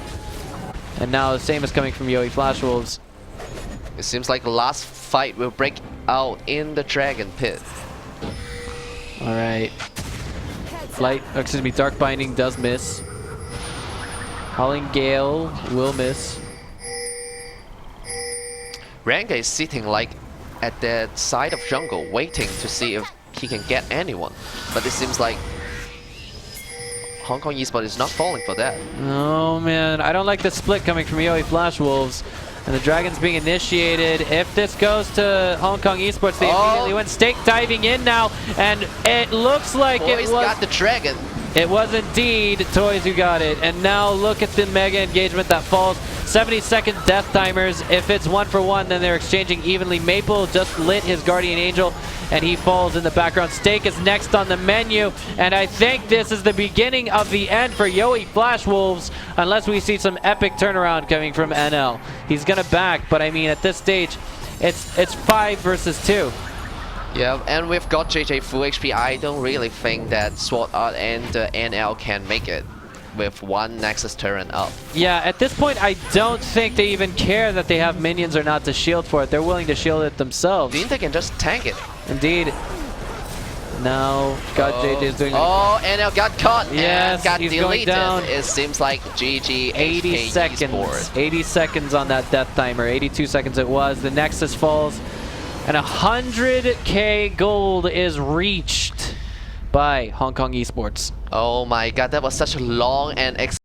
And now the same is coming from yoeFW. It seems like the last fight will break out in the Dragon Pit. All right. Dark Binding does miss. Howling Gale will miss. Ranga is sitting like at the side of jungle, waiting to see if he can get anyone. But it seems like Hong Kong Esports is not falling for that. Oh man, I don't like the split coming from yoeFW. And the Dragon's being initiated. If this goes to Hong Kong Esports, they immediately went stake diving in now. And it looks like Toys got the Dragon. It was indeed Toys who got it. And now look at the mega engagement that falls. 70-second death timers. If it's 1 for 1, then they're exchanging evenly. Maple just lit his Guardian Angel, and he falls in the background. Stake is next on the menu, and I think this is the beginning of the end for yoeFW, unless we see some epic turnaround coming from NL. He's gonna back, but I mean, at this stage, it's 5 versus 2. Yeah, and we've got JJ full HP. I don't really think that Sword Art and NL can make it with one Nexus turret up. Yeah, at this point, I don't think they even care that they have minions or not to shield for it. They're willing to shield it themselves. Do you think they can just tank it? Indeed. Now, JJ's doing it. Oh, NL got caught and got he's deleted. Going down. It seems like GG 80 seconds. Esports. 80 seconds on that death timer. 82 seconds it was. The Nexus falls. And 100k gold is reached by Hong Kong Esports. Oh my god, that was such a long and